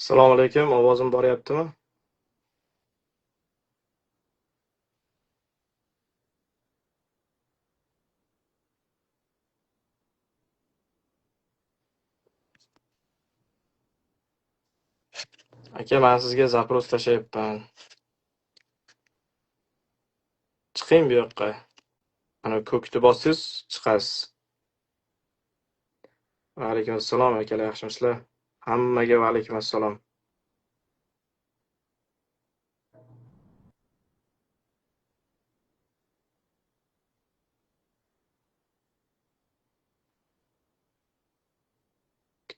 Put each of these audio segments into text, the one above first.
Assalomu alaykum, ovozim boryaptimi? Aka, men sizga zaпрос tashlayapman. Chiqing bu yoqqa. Ana ko'kni bossiz, chiqasiz. Va alaykum assalom akalar, yaxshimisizlar? Hammaga va alaykum assalom.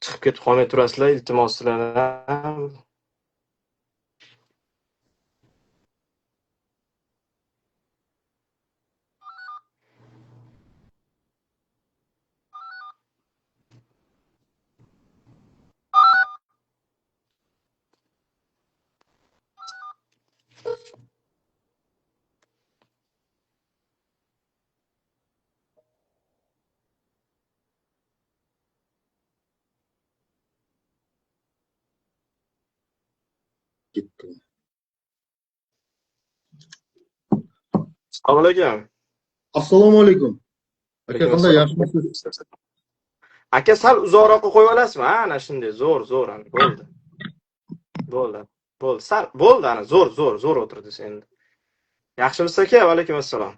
Chiqib ketib qolmay turasizlar, iltimos sizlardan. Gitti. Assalomu alaykum. Assalomu alaykum. Aka Alaykum qanday, assalom. yaxshimisiz? Aka, sal uzoqroqqa qo'yib olasizmi? Ana shunday, zo'r, ana bo'ldi. Bo'ldi. Sal bo'ldi, ana zo'r o'tirdi endi. Yaxshimisiz aka? Va alaykum assalom.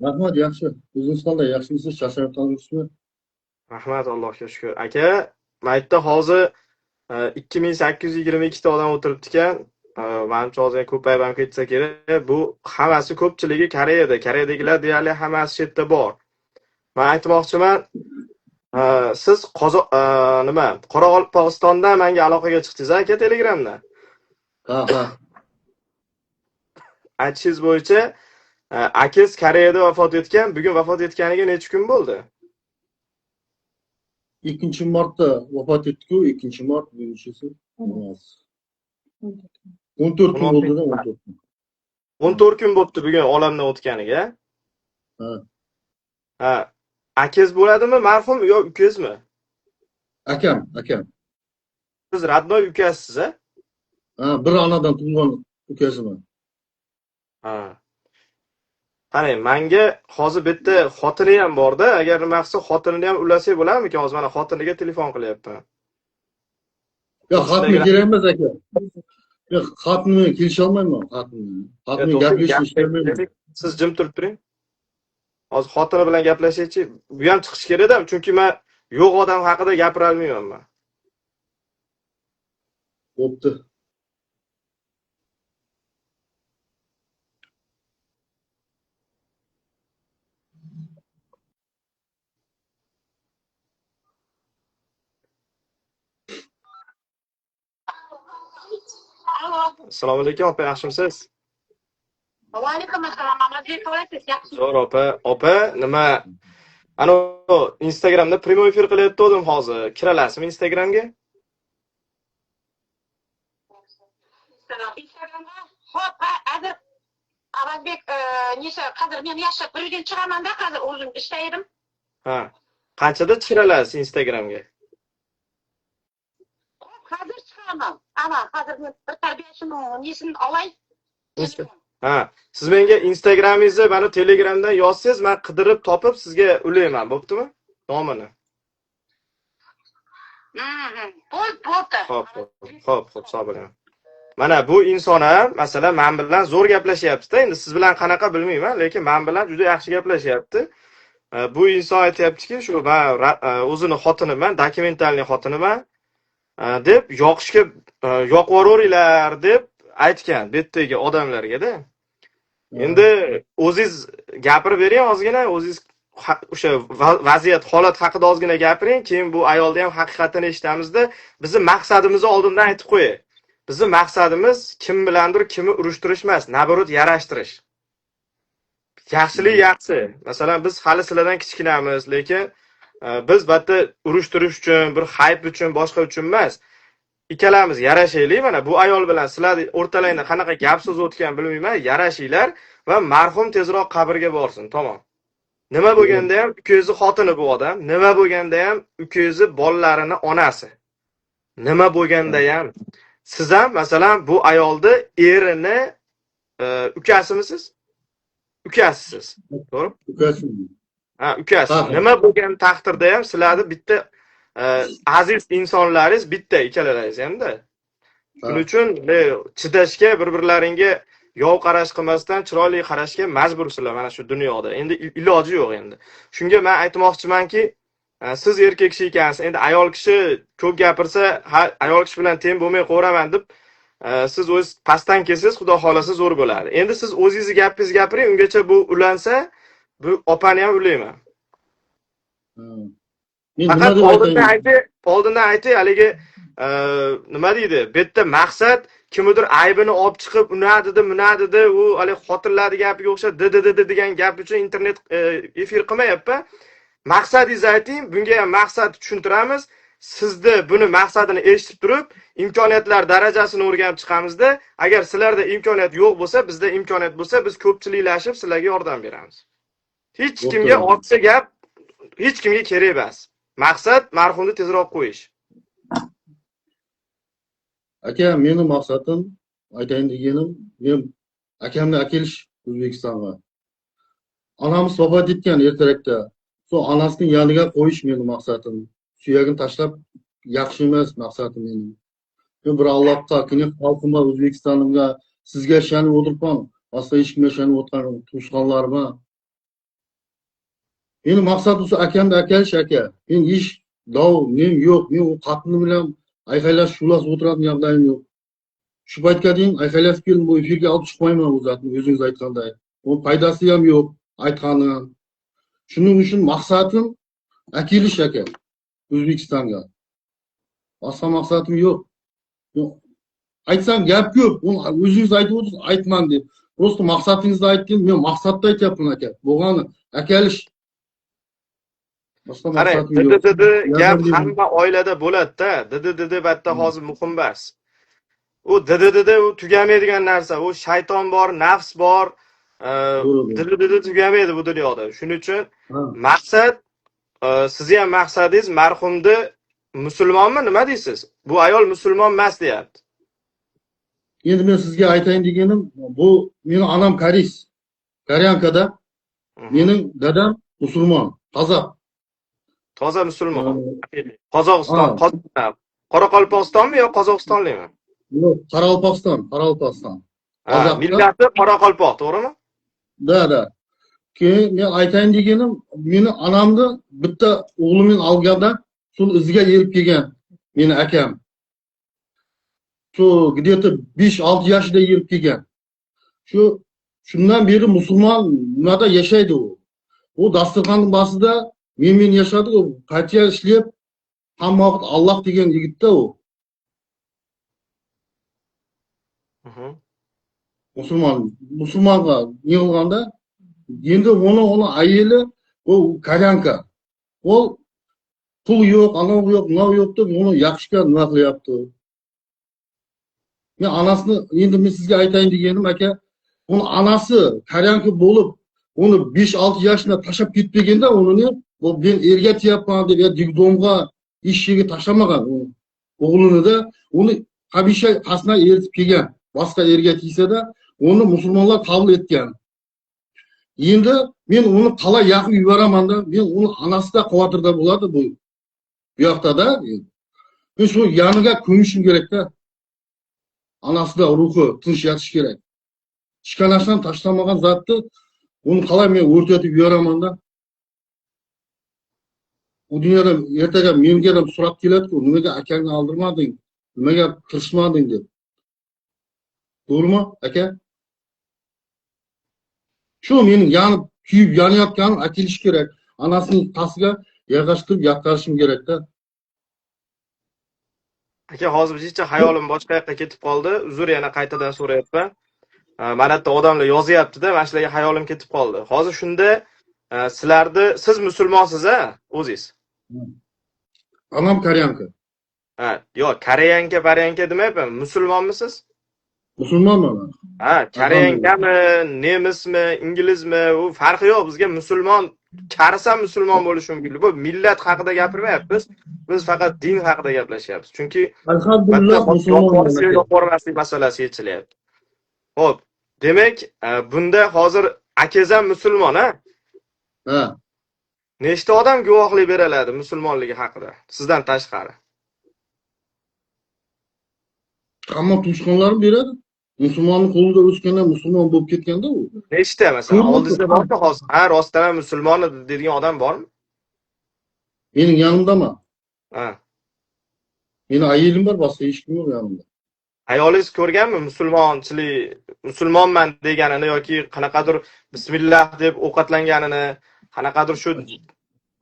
Rahmat, yaxshi. O'zingiz qanday, yaxshimisiz? Charchab qolibsizmi? Rahmat, Allohga shukr. Aka, maytda hozir 2822 ta odam o'tiribdi ekan. Menimcha hozir ko'payib ham ketsa kerak. Bu hammasi ko'pchiligi Koreyada. Koreyadagilar deyarli hammasi shu yerda bor. Men aytmoqchiman, siz Qoraqalpog'istondan menga aloqaga chiqdingiz aka Telegramdan. Ha. Aytishingiz bo'yicha, akangiz Koreyada vafot etgan. Bugun vafot etganiga necha kun bo'ldi? 2-martda vafot etdi-ku, 2-mart bunisi. 14 kun bo'ldi-da, 14 kun. 14 kun bo'libdi bugun olamdan o'tganiga. Ha. Akangiz bo'ladimi, marhum yo ukangizmi? Akam. Siz radnoy ukasiz, a? Ha, bir anadan tug'ilgan ukasiman. Ha. Qarang, menga hozir bitta xotini ham bor-da, agar nima qilsa xotinini ham ulasak bo'ladimi? Hozir mana xotiniga telefon qilyapman. Yo, xatni kerak emas aka. Yo, xatni kelisha olmayman, xatni gaplashishni istayman. Siz jim turib turing. Hozir xotini bilan gaplashaychi. Bu ham chiqish kerak-da, chunki men yo'q odam haqida gapira olmayman men. Bo'pti. Assalomu alaykum, opa, yaxshimisiz? Va alaykum assalom. Amadbek bo'lasiz, yaxshimisiz? Zo'r, opa. Opa, nima? Ana Instagramda prямой efir qilyapti-dim hozir. Kiralasizmi Instagramga? Instagramga. Xo'p, hozir Amadbek hozir men yashab bir uydan chiqaman-da, hozir o'zim ishda edim. Ha. Qanchada kiralasiz Instagramga? Hozir chiqaman. Ana, hozir men bir tarbiyachini nesini olay. Ha, siz menga Instagramingizni mana Telegramdan yozsangiz, men qidirib topib sizga ulayman, bo'ptimi? Nomini. Bo'pti. Xo'p, sog' bo'ling. Mana bu inson ham, masalan, men bilan zo'r gaplashyapti-da. Endi siz bilan qanaqa bilmayman, lekin men bilan juda yaxshi gaplashyapti. Bu inson aytayaptiki, shu men o'zini xotiniman, dokumentalniy xotiniman deb yoqishga yoqvoringlar deb aytgan bu yerdagi odamlarga-da. Endi o'zingiz gapirib bering ozgina, o'zingiz o'sha vaziyat, holat haqida ozgina gapiring, keyin bu ayolda ham haqiqatini eshitamizda. Bizning maqsadimizni oldindan aytib qo'yay. Bizning maqsadimiz kim bilandir kimni urushtirish emas, naborot yarashtirish. Yaxshilik yaxshi. Masalan, biz hali sizlardan kichkinamiz, lekin biz batta urushtirish uchun, bir hayp uchun, boshqa uchun emas. Ikkalamiz yarashaylik. Mana bu ayol bilan sizlar o'rtalaringda qanaqa gap so'z o'tgan bilmayman, yarashinglar va marhum tezroq qabrga borsin, tamom. Nima bo'lganda ham ukangizni xotini bu odam, nima bo'lganda ham ukangizni bolalarining onasi. nima bo'lganda ham siz ham masalan bu ayolni erini ukasimisiz? Ukasisiz. To'g'ri? Ukasi. Ha, ukasi. Ha. Nima bo'lgan taqdirda ham sizlarni bitta aziz insonlaringiz bitta ikkalalaringiz hamda. Shuning uchun chidashga, bir-birlaringga yov qarash qilmasdan chiroyli qarashga majbursizlar mana shu dunyoda. Endi iloji yo'q endi. Shunga men aytmoqchimanki, siz erkak kishi ekansiz. Endi ayol kishi ko'p gapirsa, ayol kishi bilan teng bo'lmay qo'raman deb siz o'z pastdan kelsangiz, xudo xolasa zo'r bo'ladi. Endi siz o'zingizni gapingizni gapiring, ungacha bu ulansa, bu opani ham ulayman. Men Faqat nima deb aytayin? oldindan aytay, haligi nima deydi? Bu yerda maqsad kimdir aybini olib chiqib, una dedi, buna dedi, u haligi xotinlarning gapiga o'xshab dedi degan gap uchun internet efir qilmayapman. Maqsadingizni ayting, bunga ham maqsad tushuntiramiz. Sizni buni maqsadini eshitib turib, imkoniyatlar darajasini o'rganib chiqamizda, agar sizlarda imkoniyat yo'q bo'lsa, bizda imkoniyat bo'lsa, biz ko'pchiliklashib sizlarga yordam beramiz. Hech kimga ortiqcha gap, hech kimga kerak emas. Maqsad marhumni tezroq qo'yish. Aka, meni maqsadim, aytayin deganim, men akamni akelish O'zbekistonga. Onamiz vafot etgan ertarakda. So onasining yoniga qo'yish meni maqsadim. Suyagini tashlab yaxshi emas maqsadim mening. Men bir Allohga, kini xalqimga, O'zbekistonimga, sizga ishonib o'tiribman, boshqa hech kimga ishonib o'tirgan tushqanlarimga. Meni maqsadim shu akamni akelish aka. Men ish dov, men yo'q, men u xotinim bilan ayqaylash, shulashib o'tiradigan gaplarim yo'q. Shu paytga deyim ayqaylashib keldim, bu efirga olib chiqmayman o'zatni, o'zingiz aytganday. Bu foydasi ham yo'q, aytganim. Shuning uchun maqsadim akelish aka O'zbekistonga. Boshqa maqsadim yo'q. Aytsam gap ko'p, uni o'zingiz aytib o'tirsiz, aytman deb. Prosta maqsadingizni aytdim, men maqsadda aytyapman aka. Bo'lgani akelish. Boshqa maqsadim yo'q. Dedi gap hamma oilada bo'ladi-da. Dedi batta hozir muhim emas. U dedi u tugamaydigan narsa. U shayton bor, nafs bor. Dedi tugamaydi bu dunyoda. Shuning uchun maqsad sizni ham maqsadingiz marhumni musulmonmi nima deysiz? Bu ayol musulmon emas deyapti. Endi men sizga aytayin deganim, bu meni onam koreys. Koryankada. Mening dadam musulmon, qozoq. Toza musulmon. Qozog'iston, Qoraqalpog'istonmi yo Qozog'istonlimi? Yo'q, Qoraqalpog'iston. Millati Qoraqalpoq, to'g'rimi? Da. Keyin men aytayin deganim, meni onamni bitta o'g'limning olganda, shuni iziga erib kelgan meni akam. Shu где-то 5-6 yoshida erib kelgan. Shundan beri musulmon nimada yashaydi u. U dasturxonning boshida men yashadi, u qancha ishlab, hamma vaqt Alloh degan yigitda u. Musulmonga yig'ilganda, endi uni ayoli u koryanka. U pul yo'q, anavi yo'q, bunavi yo'q deb uni yaxshiga nima qilyapti. Men onasini endi men sizga aytayin deganim aka, uni onasi koryanka bo'lib, uni 5-6 yoshda tashlab ketmaganda, uni bu men ergatyapman deb digdomga ish yeriga tashlamagan u o'g'lini-da, uni hamisha qasna eritib kelgan. Boshqa erga tegsa-da, uni musulmonlar qabul etgan. Endi men uni qalay yoqib yuboraman-da, men uni onasida xavotirda bo'ladi bu. Bu yoqda-da. Men shu yoniga ko'mishim kerak-da. Onasida ruhi tinch yotish kerak. Ishkanashdan tashlamagan zotni uni qalay men o'rtatib yuboraman-da. Bu dunyoda ertaga menga ham so'rab keladi-ku, nimaga akangni oldirmading? Nimaga tirishmading deb. To'g'rimi, aka? Shu mening yonib, kuyib yonayotganim akelish kerak. Onasining qasiga yig'ishtirib yaqarishim kerak-da. Aka, hozir bizcha xayolim boshqa yoqqa ketib qoldi. Uzr, yana qaytadan so'rayapman. Mana bu odamlar yozyapti-da, mana shularga xayolim ketib qoldi. Hozir shunda siz musulmonsiz-a, o'zingiz? Onam koryanka. Yo'q, koreyanka demayapman. Musulmonmisiz? Musulmonman. Koreyankami, nemismi, inglizmi, u farqi yo'q. Bizga musulmon qarisa musulmon bo'lishi mumkin. Bu millat haqida gapirmayapmiz. Biz faqat din haqida gaplashyapmiz. Chunki bitta Alhamdulillah musulmonman yo'q aka. ko'rmaslik masalasi yechilyapti. Xo'p, demak, bunda hozir akazam musulmon, a? Ha. Nechta odam guvohlik beradi musulmonligi haqida sizdan tashqari? Hamma tushqonlarim beradi. Musulmonning qo'lida o'sgandan musulmon bo'lib ketganda u. Nechta masalan? Oldingizda bormi hozir? Ha, rostdan musulmon deydigan odam bormi? Mening yanimdaman. Ha. Meni ayelim bor, boshqa hech kim yo'q yanimda. Ayolingiz ko'rganmi musulmonman deganini yoki qanaqadir bismillah deb ovqatlanganini, qanaqadir shu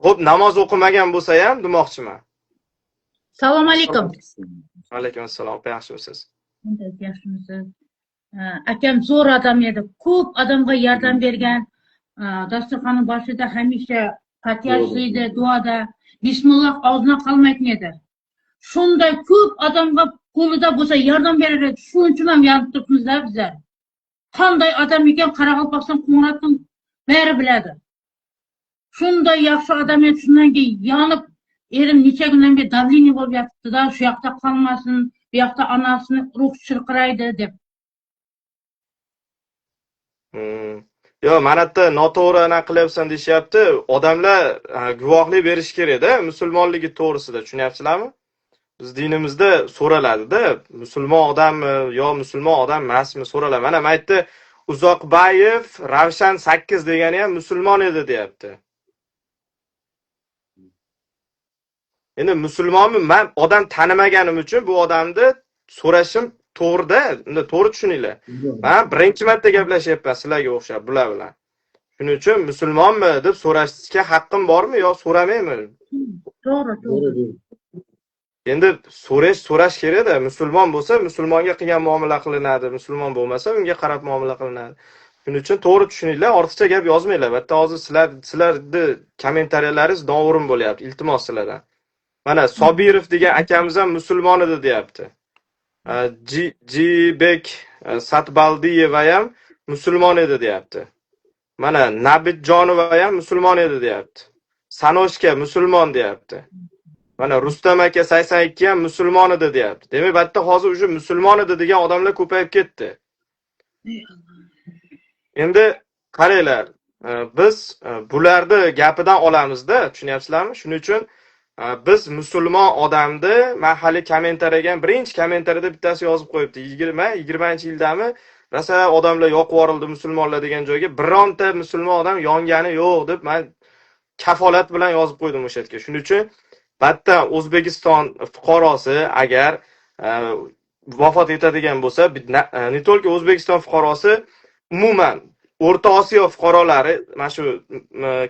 xo'p namoz o'qimagan bo'lsa ham demoqchiman. Assalomu alaykum. Alaykum assalom, yaxshimisiz? Yaxshimisiz? Akam zo'r odam edi. Ko'p odamga yordam bergan. Dasturxonning boshida hamisha Fatiha o'qiydi, duoda bismillah og'zidan qolmaydi edi. Shunday ko'p odamga qo'lida bo'lsa yordam berar edi. Shuning uchun ham yonib turibmizlar bizlar. Qanday odam ekan Qoraqalpog'iston Qumratning bari biladi. Shunday yaxshi odam edi, shundan keyin yonib erim necha kundan beri davleniya bo'lib yotibdi-da, shu yoqda qolmasin, bu yoqda onasini ruhi chirqiraydi deb. Yo, mana yerda noto'g'ri qilyapsan deyishyapti. Odamlar guvohlik berish kerak-da, musulmonligi to'g'risida, tushunyapsizlarmi? Biz dinimizda so'raladi-da, musulmon odammi yo musulmon odam emasmi so'raladi. Mana bu yerda Uzoqbayev Ravshan 8 degani ham musulmon edi deyapti. Endi musulmonmi? Men odam tanimaganim uchun bu odamni so'rashim to'g'ri-da, unda to'g'ri tushuninglar. Men birinchi marta gaplashyapman sizlarga o'xshab bular bilan. Shuning uchun musulmonmi deb so'rashga haqqim bormi yo so'ramayman? To'g'ri. Endi so'rash kerak-da. Musulmon bo'lsa musulmonga qilgan muomala qilinadi, musulmon bo'lmasa unga qarab muomala qilinadi. Shuning uchun to'g'ri tushuninglar, ortiqcha gap yozmanglar. Bitta hozir sizlarni kommentariyalaringiz noo'rin bo'lyapti. Iltimos sizlardan. Mana Sobirov degan akamiz ham musulmon edi deyapti. Jibek Satbaldiyeva ham musulmon edi deyapti. Mana Nabitjonova ham musulmon edi deyapti. Sanoshka musulmon deyapti. Mana Rustam aka 82 ham musulmon edi deyapti. Demak, bu yerda hozir o'sha musulmon edi degan odamlar ko'payib ketdi. Endi qaranglar, biz bularni gapidan olamizda, tushunyapsizlarmi? Shuning uchun biz musulmon odamni mahalliy kommentariyaga birinchi kommentariyada bittasi yozib qo'yibdi. 20-yildami rosa odamlar yoqib yuborildi musulmonlar degan joyga bironta musulmon odam yongani yo'q deb men kafolat bilan yozib qo'ydim o'sha yerga. Shuning uchun battan O'zbekiston fuqarosi agar vafot etadigan bo'lsa, ne только O'zbekiston fuqarosi, umuman O'rta Osiyo fuqarolari, mana shu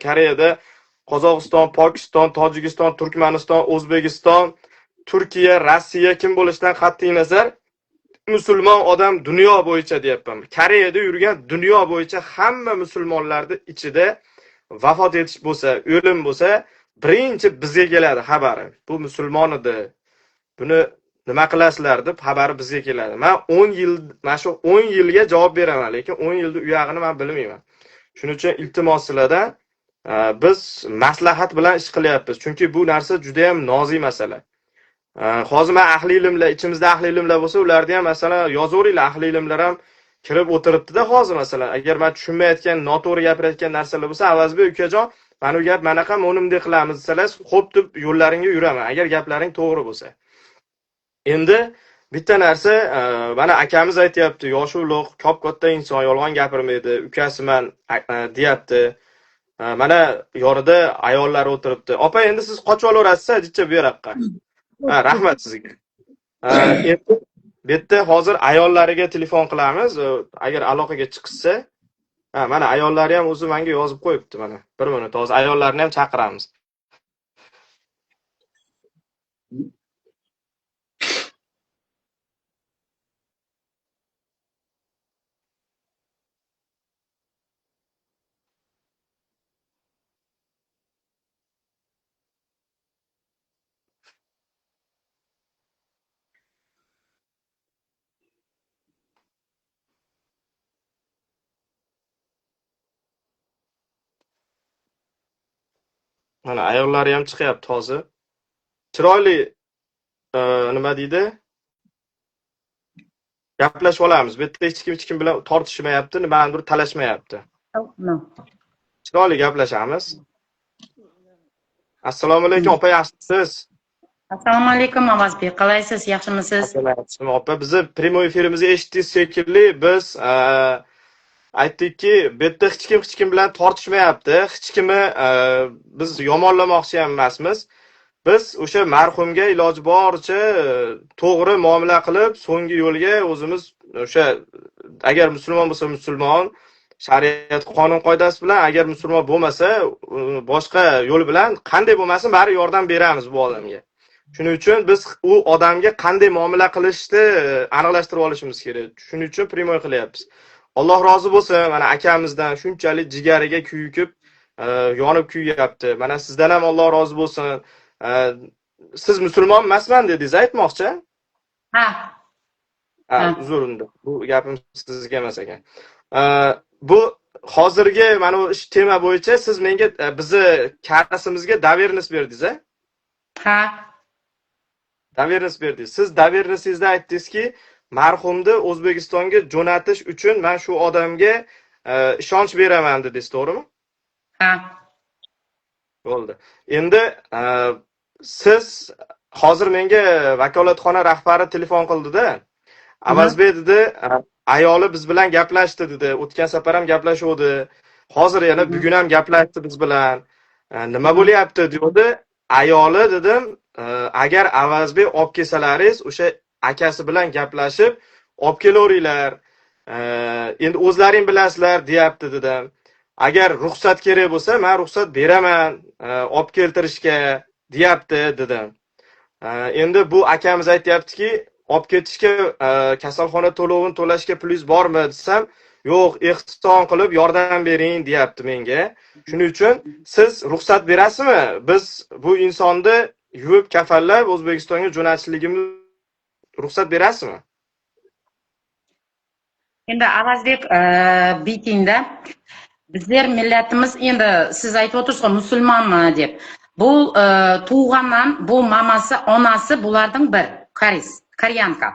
Koreyada Qozog'iston, Pokiston, Tojikiston, Turkmaniston, O'zbekiston, Turkiya, Rossiya kim bo'lishidan qat'iy nazar musulmon odam dunyo bo'yicha deyapman. Koreyada yurgan dunyo bo'yicha hamma musulmonlarning ichida vafot etish bo'lsa, o'lim bo'lsa, birinchi bizga keladi xabari. Bu musulmon edi. Buni nima qilasizlar deb xabari bizga keladi. Men 10 yil, mana shu 10 yilga javob beraman, lekin 10 yilda u yog'ini men bilmayman. Shuning uchun iltimos sizlardan biz maslahat bilan ish qilyapmiz. Chunki bu narsa juda ham nozik masala. Hozir men ahli ilmlar, ichimizda ahli ilmlar bo'lsa, ularni ham masalan yozaveringlar, ahli ilmlar ham kirib o'tiribdi-da hozir masalan. Agar men tushunmayotgan, noto'g'ri gapirayotgan narsalar bo'lsa, Avazbek ukajon, mana bu gap manaqa o'nimdek qilamiz desalar, xo'p deb yo'llaringga yuraman, agar gaplaring to'g'ri bo'lsa. Endi bitta narsa, mana akamiz aytayapti, yoshi ulug', ko'p katta inson, yolg'on gapirmaydi, ukasiman deyapti. Mana yorida ayollar o'tiribdi. Opa, endi siz qochib olaverasiz, jicha bu yoqqa. Rahmat sizga. Endi bu yerda hozir ayollariga telefon qilamiz, agar aloqaga chiqsa. Mana ayollari ham o'zi menga yozib qo'yibdi mana. 1 minut, hozir ayollarni ham chaqiramiz. Mana ayollari ham chiqyapti hozir. Chiroyli nima deydi? Gaplashib olamiz. Bu yerda hech kim bilan tortishmayapti, nimanidir talashmayapti. Chiroyli gaplashamiz. Assalomu alaykum, opa, yaxshimisiz? Assalomu alaykum, Avazbek. Qalaysiz? Yaxshimisiz? Opa, bizni prямой efirimizni eshitdingiz shekilli. Biz aytdikki, bu yerda hech kim bilan tortishmayapti. Hech kimni biz yomonlamoqchi ham emasmiz. Biz o'sha marhumga iloji boricha to'g'ri muomala qilib, so'nggi yo'lga o'zimiz o'sha agar musulmon bo'lsa musulmon, shariat qonun qoidasi bilan, agar musulmon bo'lmasa boshqa yo'l bilan qanday bo'lmasin bari yordam beramiz bu odamga. Shuning uchun biz u odamga qanday muomala qilishni aniqlashtirib olishimiz kerak. Shuning uchun prямой qilyapmiz. Alloh rozi bo'lsin, mana akamizdan shunchalik jigariga kuyib, yonib kuyyapti. Mana sizdan ham Alloh rozi bo'lsin. Siz musulmon emasman dedingiz, aytmoqchi? Ha. Uzr, bu gapim sizga emas ekan. Bu hozirgi mana bu ish tema bo'yicha siz menga bizni karasimizga doверенность berdingiz, a? Ha. Doверенность berdingiz. Siz doверенностingizda aytdingizki, marhumni O'zbekistonga jo'natish uchun men shu odamga ishonch beraman dedingiz, to'g'rimi? Ha. Bo'ldi. Endi siz hozir menga vakolatxona rahbari telefon qildi-da. Avazbek dedi, ayoli biz bilan gaplashdi dedi. O'tgan safar ham gaplashuvdi. Hozir yana bugun ham gaplashdi biz bilan. Nima bo'lyapti dedi. Ayoli dedim, agar Avazbek olib kelsalaringiz, o'sha akasi bilan gaplashib, olib kelaveringlar. Endi o'zlaring bilasizlar, deyapti dedim. Agar ruxsat kerak bo'lsa, men ruxsat beraman, olib keltirishga, deyapti dedim. Endi bu akamiz aytayaptiki, olib ketishga kasalxona to'lovini to'lashga pulingiz bormi desam, yo'q, ehson qilib yordam bering deyapti menga. Shuning uchun siz ruxsat berasizmi? Biz bu insonni yuvib kafallab O'zbekistonga jo'natishligimiz ruxsat berasizmi? Endi Avazbek bitingda bizlar millatimiz endi siz aytib o'tirsiz musulmonmi deb. Bu tug'andan bu mamasi, onasi bularning bir Koryanka.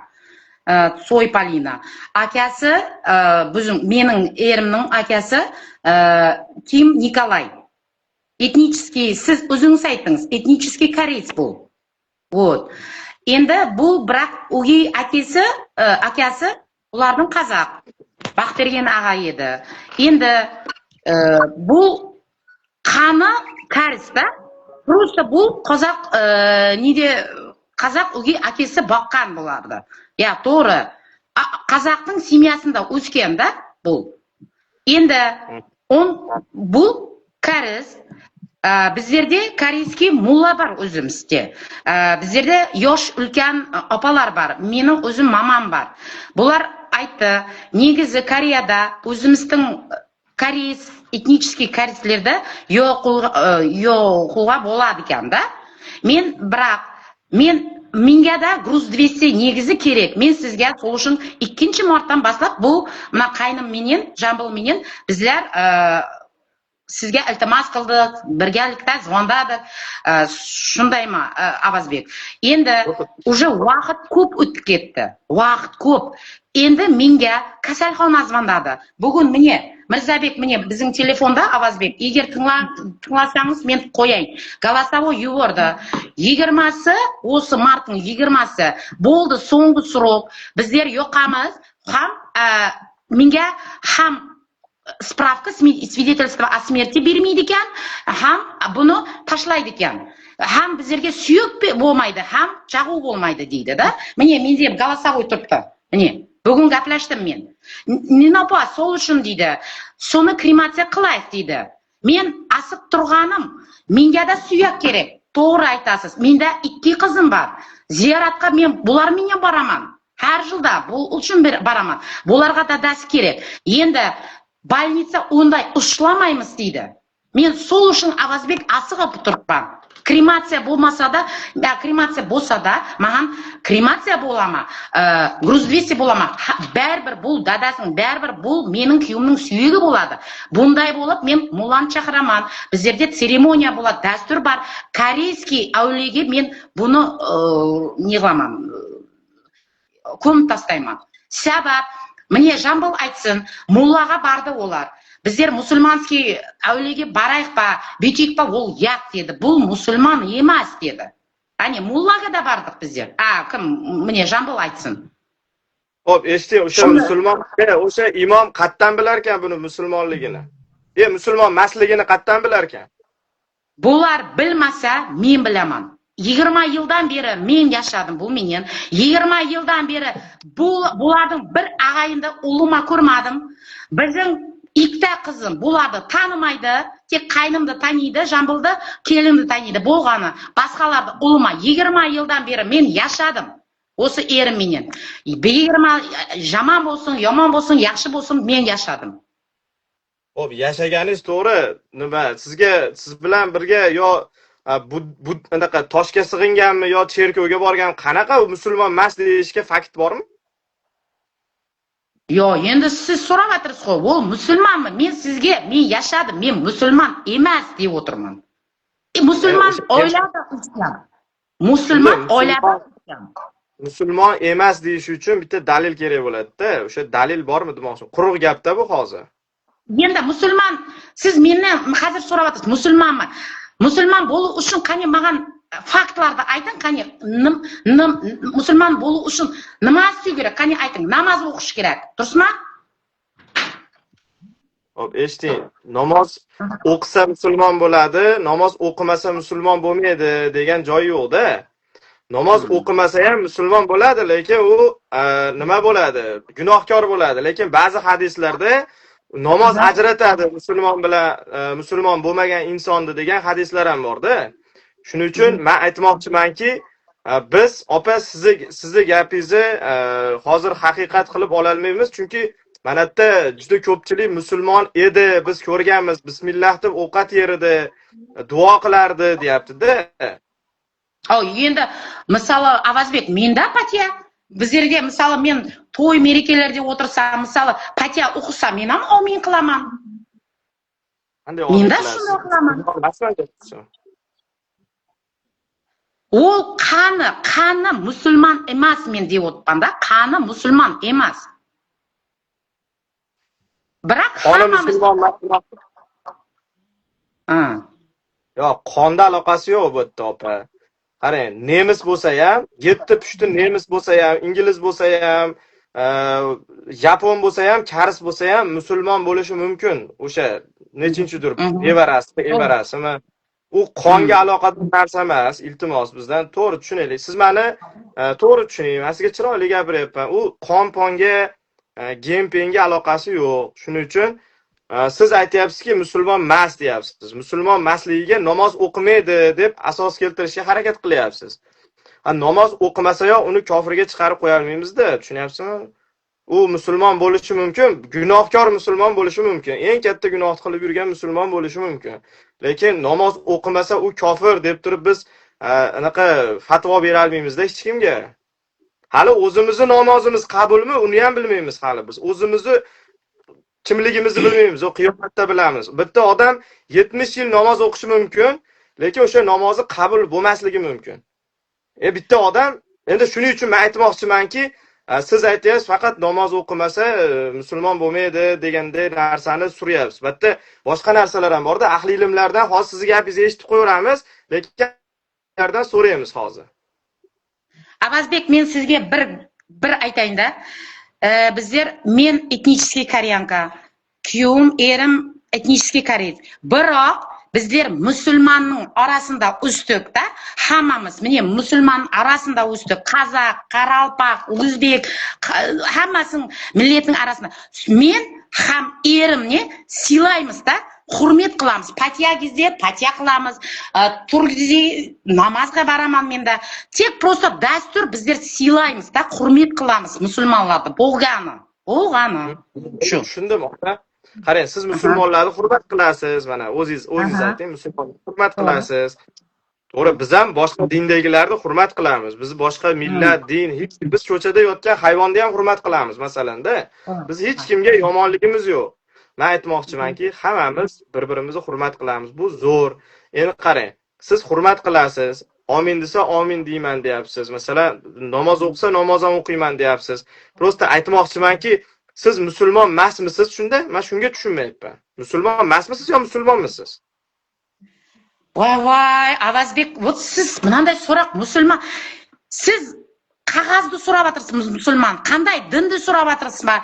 Soy Polina. Akasi mening erimning akasi Kim Nikolay. Etnический, siz o'zingiz aytdingiz, etnический koreys bu. Вот. Endi bu biroq o'g'ay akasi ularning qozoq. Baxtergan ag'a edi. Endi bu qani koreysda, просто bu qozoq qozoq o'g'ay akasi boqqan bo'lardi. Ya, to'g'ri. Qozoqning semyasida o'sganda bu. Endi bu koreys bizlarda koreyskiy mulla bor o'zimizda. Bizlarda yosh ulkan opalar bor. Mening o'zim mamam bor. Bular aytdi, negizi Koreyada o'zimizning koreys etnический koreyslarda yo'qqa bo'ladi ekanda. Menga da Gruz 200 negizi kerak. Men sizga so'lishim ikkinchi martadan boshlab bu mana qaynim menen, Jambul menen bizlar sizga iltimos qildik, birgalikda zvondadik. Shundaymi, Avazbek? Endi уже vaqt ko'p o'tib ketdi. Vaqt ko'p. Endi menga kasalxona zvondadi. Bugun meni Mirzabek meni bizning telefonda Avazbek, agar tinglasangiz men qo'yay. Голосовой yubordi. 20si, o'sha martning 20si bo'ldi so'nggi srok. Bizlar yo'qamiz. Ham menga ham spravka свидетельство о смерти bermaydi ekan, ham buni tashlaydi ekan. Ham bizlarga suyuk bo'lmaydi, ham chag'u bo'lmaydi deydi-da. Meni deb голосовой turibdi. Meni bugun gaplashdim men. Ninopa solution deydi. Soni krematsiya qilaylik deydi. Men asib turganim, menga da suyak kerak. To'g'ri aytasiz. Menda 2 qizim bor. Ziyoratga men bular menga boraman. Har yilda bu uchun boraman. Bularga da das kerak. Endi больница unday ushlamaymiz deydi. Men solution Avazbek asig'ib turibman. krematsiya bo'lmasa-da, krematsiya bo'lsa-da, men ham krematsiya bo'laman, gruz 200 bo'laman. Baribir bu dadasining, baribir bu mening kuyimning suyugi bo'ladi. Bunday bo'lib men mullani chaqiraman. Bizlarda seremoniya bo'ladi, dastur bor. Koreyskiy avliyaga men buni ne qilaman? Ko'mib tastayman. Sabab, mene Jambul aytsin, mullaga bardi ular. Bizlar musulmonskiy avliyaga barayqpa, bitikpa ol yaq dedi. Bu musulmon emas dedi. Ani mullaga da bardik bizlar. Kim mene Jambul aytsin. Xo'p, eshiting, o'sha musulmon, o'sha imom qatdan bilar ekan buni musulmonligini. Musulmon emasligini qatdan bilar ekan. Bular bilmasa, men bilaman. 20 yildan beri men yashadim bu mening. 20 yildan beri bularning bir ag'ayinda uluma ko'rmadim. Bizning ikkita qizim bularni tanimaydi, tek qaynimni taniydi, Jambulda kelinimni taniydi bo'lgani. Boshqalarni uluma 20 yildan beri men yashadim. O'si erim mening. 20 yomon bo'lsin, yomon bo'lsin, yaxshi bo'lsin, men yashadim. Xo'p, yashaganingiz to'g'ri. Nima, siz bilan birga yo bu anaqa toshga sig'inganmi yo cherkovga borgan, qanaqa musulmon emas deyishga fakt bormi? Yo, endi siz so'rayapsiz, u musulmonmi? Men sizga, men yashadim, men musulmon emas deb o'tirman. Musulmon oilada o'sgan. Musulmon oilada o'sgan. Musulmon emas deyish uchun bitta dalil kerak bo'ladi-da. O'sha dalil bormi demoqchi? Quruq gapda bu hozir. Endi musulmon, siz mendan hozir so'rayapsiz, musulmonmi? Musulmon bo'lish uchun qani menga faktlarni ayting, qani musulmon bo'lish uchun nima qilish kerak? Qani ayting, namoz o'qish kerak, durustmi? Xo'p, eshiting. Namoz o'qisa musulmon bo'ladi, namoz o'qimasa musulmon bo'lmaydi degan joyi yo'q-da. Namoz o'qimasa ham musulmon bo'ladi, lekin u nima bo'ladi? Gunohkor bo'ladi. Lekin ba'zi hadislarda namoz ajratadi musulmon bilan musulmon bo'lmagan insonni degan hadislar ham bor-da. Shuning uchun men aytmoqchimanki, biz opa sizni gapingizni hozir haqiqat qilib ola olmaymiz, chunki mana bu yerda juda ko'pchilik musulmon edi, biz ko'rganmiz, bismillah deb ovqat yer edi, duo qilardi, deyapti-da. Endi misoli Avazbek menda patiya bizlarga misoli men to'y merikelarda o'tirsam, misoli patiya o'qisam, men ham amin qilaman. Menda shunday qilaman. U qani musulmon emas men deb o'tibman-da, qani musulmon emas. Biroq hammamiz Yo'q, qonda aloqasi yo'q bu yerda, opa. Qarang, nemis bo'lsa ham, 7 pushti nemis bo'lsa ham, ingliz bo'lsa ham, yapon bo'lsa ham, karis bo'lsa ham musulmon bo'lishi mumkin. O'sha nechinchidir evarasimi? U qonga aloqador narsa emas, iltimos bizdan to'g'ri tushunaylik. Siz meni to'g'ri tushuning. Men sizga chiroyli gapiryapman. U qon-ponga, gen-penga aloqasi yo'q. Shuning uchun siz aytyapsizki, musulmon emas deyapsiz. Musulmon emasligiga namoz o'qimaydi deb asos keltirishga harakat qilyapsiz. Namoz o'qimasa yo'q, uni kofirga chiqarib qo'ya olmaymiz-da, tushunyapsizmi? U musulmon bo'lishi mumkin, gunohkor musulmon bo'lishi mumkin. Eng katta gunoh qilib yurgan musulmon bo'lishi mumkin. Lekin namoz o'qimasa u kofir deb turib biz anaqa fatvo bera olmaymiz-da hech kimga. Hali o'zimizni namozimiz qabulmi, uni ham bilmaymiz hali biz. O'zimizni kimligimizni bilmaymiz, o qiyomatda bilamiz. Bitta odam 70 yil namoz o'qishi mumkin, lekin o'sha namozi qabul bo'lmasligi mumkin. Bitta odam, endi shuning uchun men aytmoqchimanki, siz aytyapsiz faqat namoz o'qimasa musulmon bo'lmaydi deganday narsani suryapsiz. Bitta boshqa narsalar ham bor-da, ahli ilmlardan hozir sizga gapingizni eshitib qo'yaveramiz, lekin ulardan so'raymiz hozir. Avazbek, men sizga bir aytayinda. Bizlar men etnicheskiy koreyanka, kuyovim, erim etnicheskiy koreys. Biroq bizlar musulmonning orasida o'sdik-da, hammamiz, meni musulmon orasida o'sdik. Qozoq, Qoralpoq, o'zbek, hammasining millatning orasida. Men ham erimni silaymiz-da, hurmat qilamiz. Patiyagizda patiya qilamiz. Turgizda namozga boraman menda. Tek prosta dastur bizlar silaymiz-da, hurmat qilamiz musulmonlarni. Bo'lgani. Shu. Tushundim, aka. Qarang, siz musulmonlarni hurmat qilasiz, mana o'zingiz ayting, musulmonlarni hurmat qilasiz. To'g'ri, biz ham boshqa dindagilarni hurmat qilamiz. Biz boshqa millat, din, biz ko'chada yotgan hayvonni ham hurmat qilamiz, masalanda. Biz hech kimga yomonligimiz yo'q. Men aytmoqchimanki, hammamiz bir-birimizni hurmat qilamiz. Bu zo'r. Endi qarang, siz hurmat qilasiz. Amin desa amin deyman deyapsiz. Masalan, namoz o'qisa namoz ham o'qiyman deyapsiz. Prosta aytmoqchimanki, siz musulmon emasmisiz shunda? Men shunga tushunmayapman. Musulmon emasmisiz yo musulmonmisiz? Voy, Avazbek, вот siz bunday so'roq musulmon. Siz qog'ozni so'rab o'tirsiz musulmon. Qanday dinni so'rab o'tirsizmi?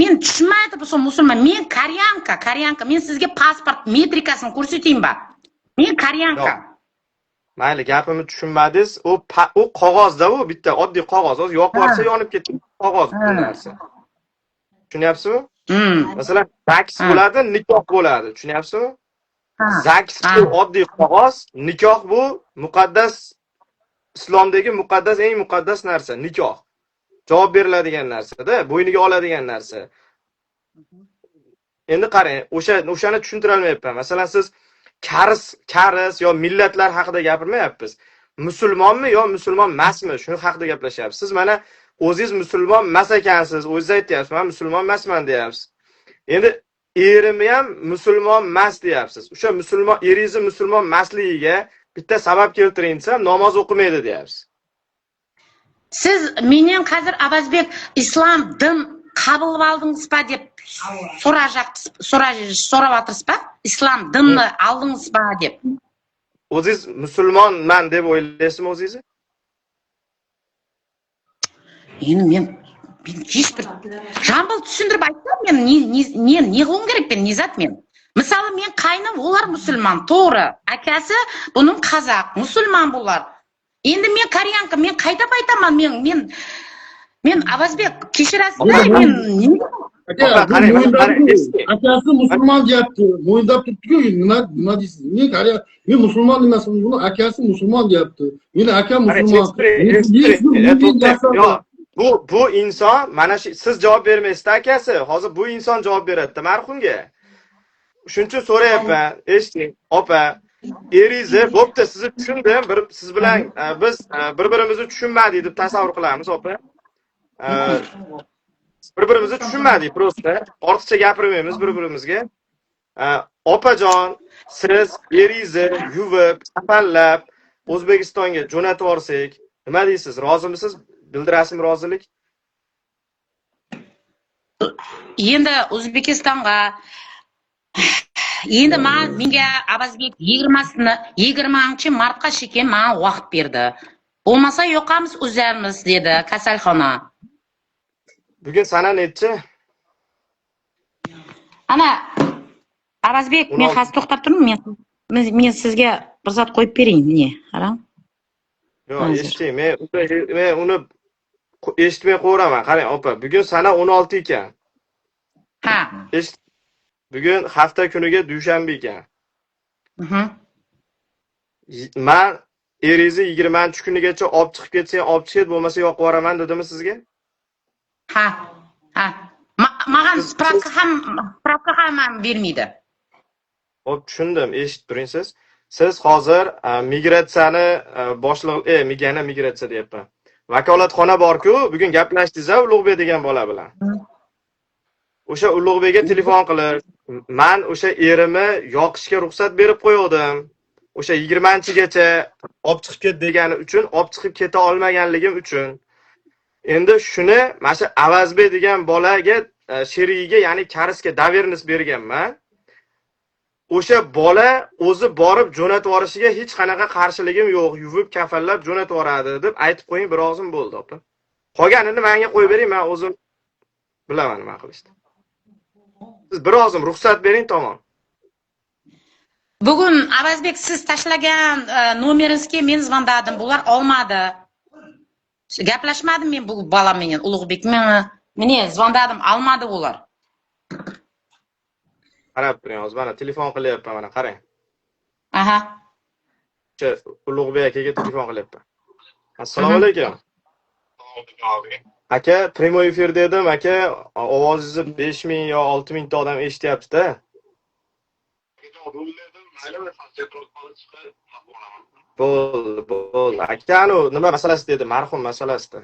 Men tushunmayapti bu musulmon. Men Koreyanka. Men sizga pasport metrikasini ko'rsataymi? Men Koreyanka. Mayli, gapimni tushunmadingiz. U qog'ozda u bitta oddiy qog'oz. O'zi yoqib olsa yonib ketadi. Qog'oz bu narsa. Tushunyapsizmi? Masalan, zaks bo'ladi, nikoh bo'ladi. Tushunyapsizmi? Zaks bu oddiy qog'oz, nikoh bu muqaddas, islomdagi muqaddas, eng muqaddas narsa, nikoh. Javob beriladigan narsa-da, bo'yniga oladigan narsa. Endi qarang, o'shani tushuntira olmayapman. Masalan, siz karis yo millatlar haqida gapirmayapmiz. Musulmonmi yo musulmon emasmi? Shuni haqida gaplashyapsiz. Siz mana o'zingiz musulmon emas ekansiz, o'zingiz aytyapsiz, men musulmon emasman deyapsiz. Endi erim ham musulmon emas deyapsiz. O'sha musulmon, eringizni musulmon emasligiga bitta sabab keltiring desam, namoz o'qimaydi deyapsiz. Siz mendan hozir Avazbek islom din qabul oldingizmi deb so'rayapsizmi? Islom dinni oldingizmi deb. O'zingiz musulmonman deb o'ylaysizmi o'zingizni? Endi men hech bir jambul tushuntirib aytsam, men ne qilum kerak ben Nizat men. Misoli men qaynim ular musulmon, to'g'ri. Akasi buning qozoq, musulmon bular. Endi men Koreyanka, men qaytib aytaman, men Avazbek kechirasiz, men akasi musulmon deyapti. Mo'yindab turibdi-ku, nima deysiz? Men musulmon emasman, buni akasi musulmon deyapti. Meni akam musulmon. Bu inson, mana shu siz javob bermaysiz akasi. Hozir bu inson javob beradi marhumga. Shuning uchun so'rayapman. Eshiting, opa. Eringizni bo'pti, sizni tushundim. Siz bilan biz bir-birimizni tushunmadik deb tasavvur qilamiz, opa. Bir-birimizni tushunmadik, prosta. Ortiqcha gapirmaymiz bir-birimizga. Opajon, siz eringizni yuvib, kafanlab O'zbekistonga jo'natib yuborsak, nima deysiz? Rozimisiz? Bildirasizmi rozilik? Endi O'zbekistonga endi menga Avazbek 20-martga shekin men vaqt berdi. Bo'lmasa yo'qamiz o'zlarimiz dedi kasalxona. Bugun sana nechi? Ana Avazbek, men hozir to'xtab turdim, men sizga bir zot qo'yib bering, ne? Qarang. Yo'q, eshiting, men uni eshitmay qo'yaraman. Qarang, opa, bugun sana 16 ekan. Ha. Bugun hafta kuniga dushanba ekan. Men eringizni 20-kunigacha olib chiqib ketsang, olib chiqib bo'lmasa yo'q qo'yaraman dedimmi sizga? Ha. Magan spravka ham bermaydi. Xo'p, tushundim, eshitib turing siz. Siz hozir migratsiyani migratsiya deyapman. Vakolatxona bor-ku, bugun gaplashdingiz-a Ulug'bek degan bola bilan. O'sha Ulug'bekga telefon qilib, men o'sha erimni yoqishga ruxsat berib qo'ydim. O'sha 20-gacha olib chiqib ket degani uchun, olib chiqib keta olmaganligim uchun. Endi shuni mana shu Avazbek degan bolaga, sherigiga, ya'ni karisga davernis berganman. O'sha bola o'zi borib jo'natib yuborishiga hech qanaqa qarshiligim yo'q, yuvib kafanlab jo'natib yuboradi deb aytib qo'ying, bir og'zim bo'ldi, opa. Qolganini menga qo'yib bering, men o'zim bilaman nima qilishni. Siz bir og'zim ruxsat bering, tamom. Bugun Avazbek siz tashlagan nomeringizga men zvandadim, bular olmadi. Gaplashmadim men bu bolam bilan, Ulug'bek meni zvandadim, olmadi ular. Qarab turing, hozir mana telefon qilyapman, mana qarang. Aha. Ulug'bek akaga telefon qilyapman. Assalomu alaykum. Aka, prямой efirda edim, aka, ovozingizni 5000 yo 6000 ta odam eshityapti-da. Bo'ldi. Aka, anu nima masalasi dedi, marhum masalasida.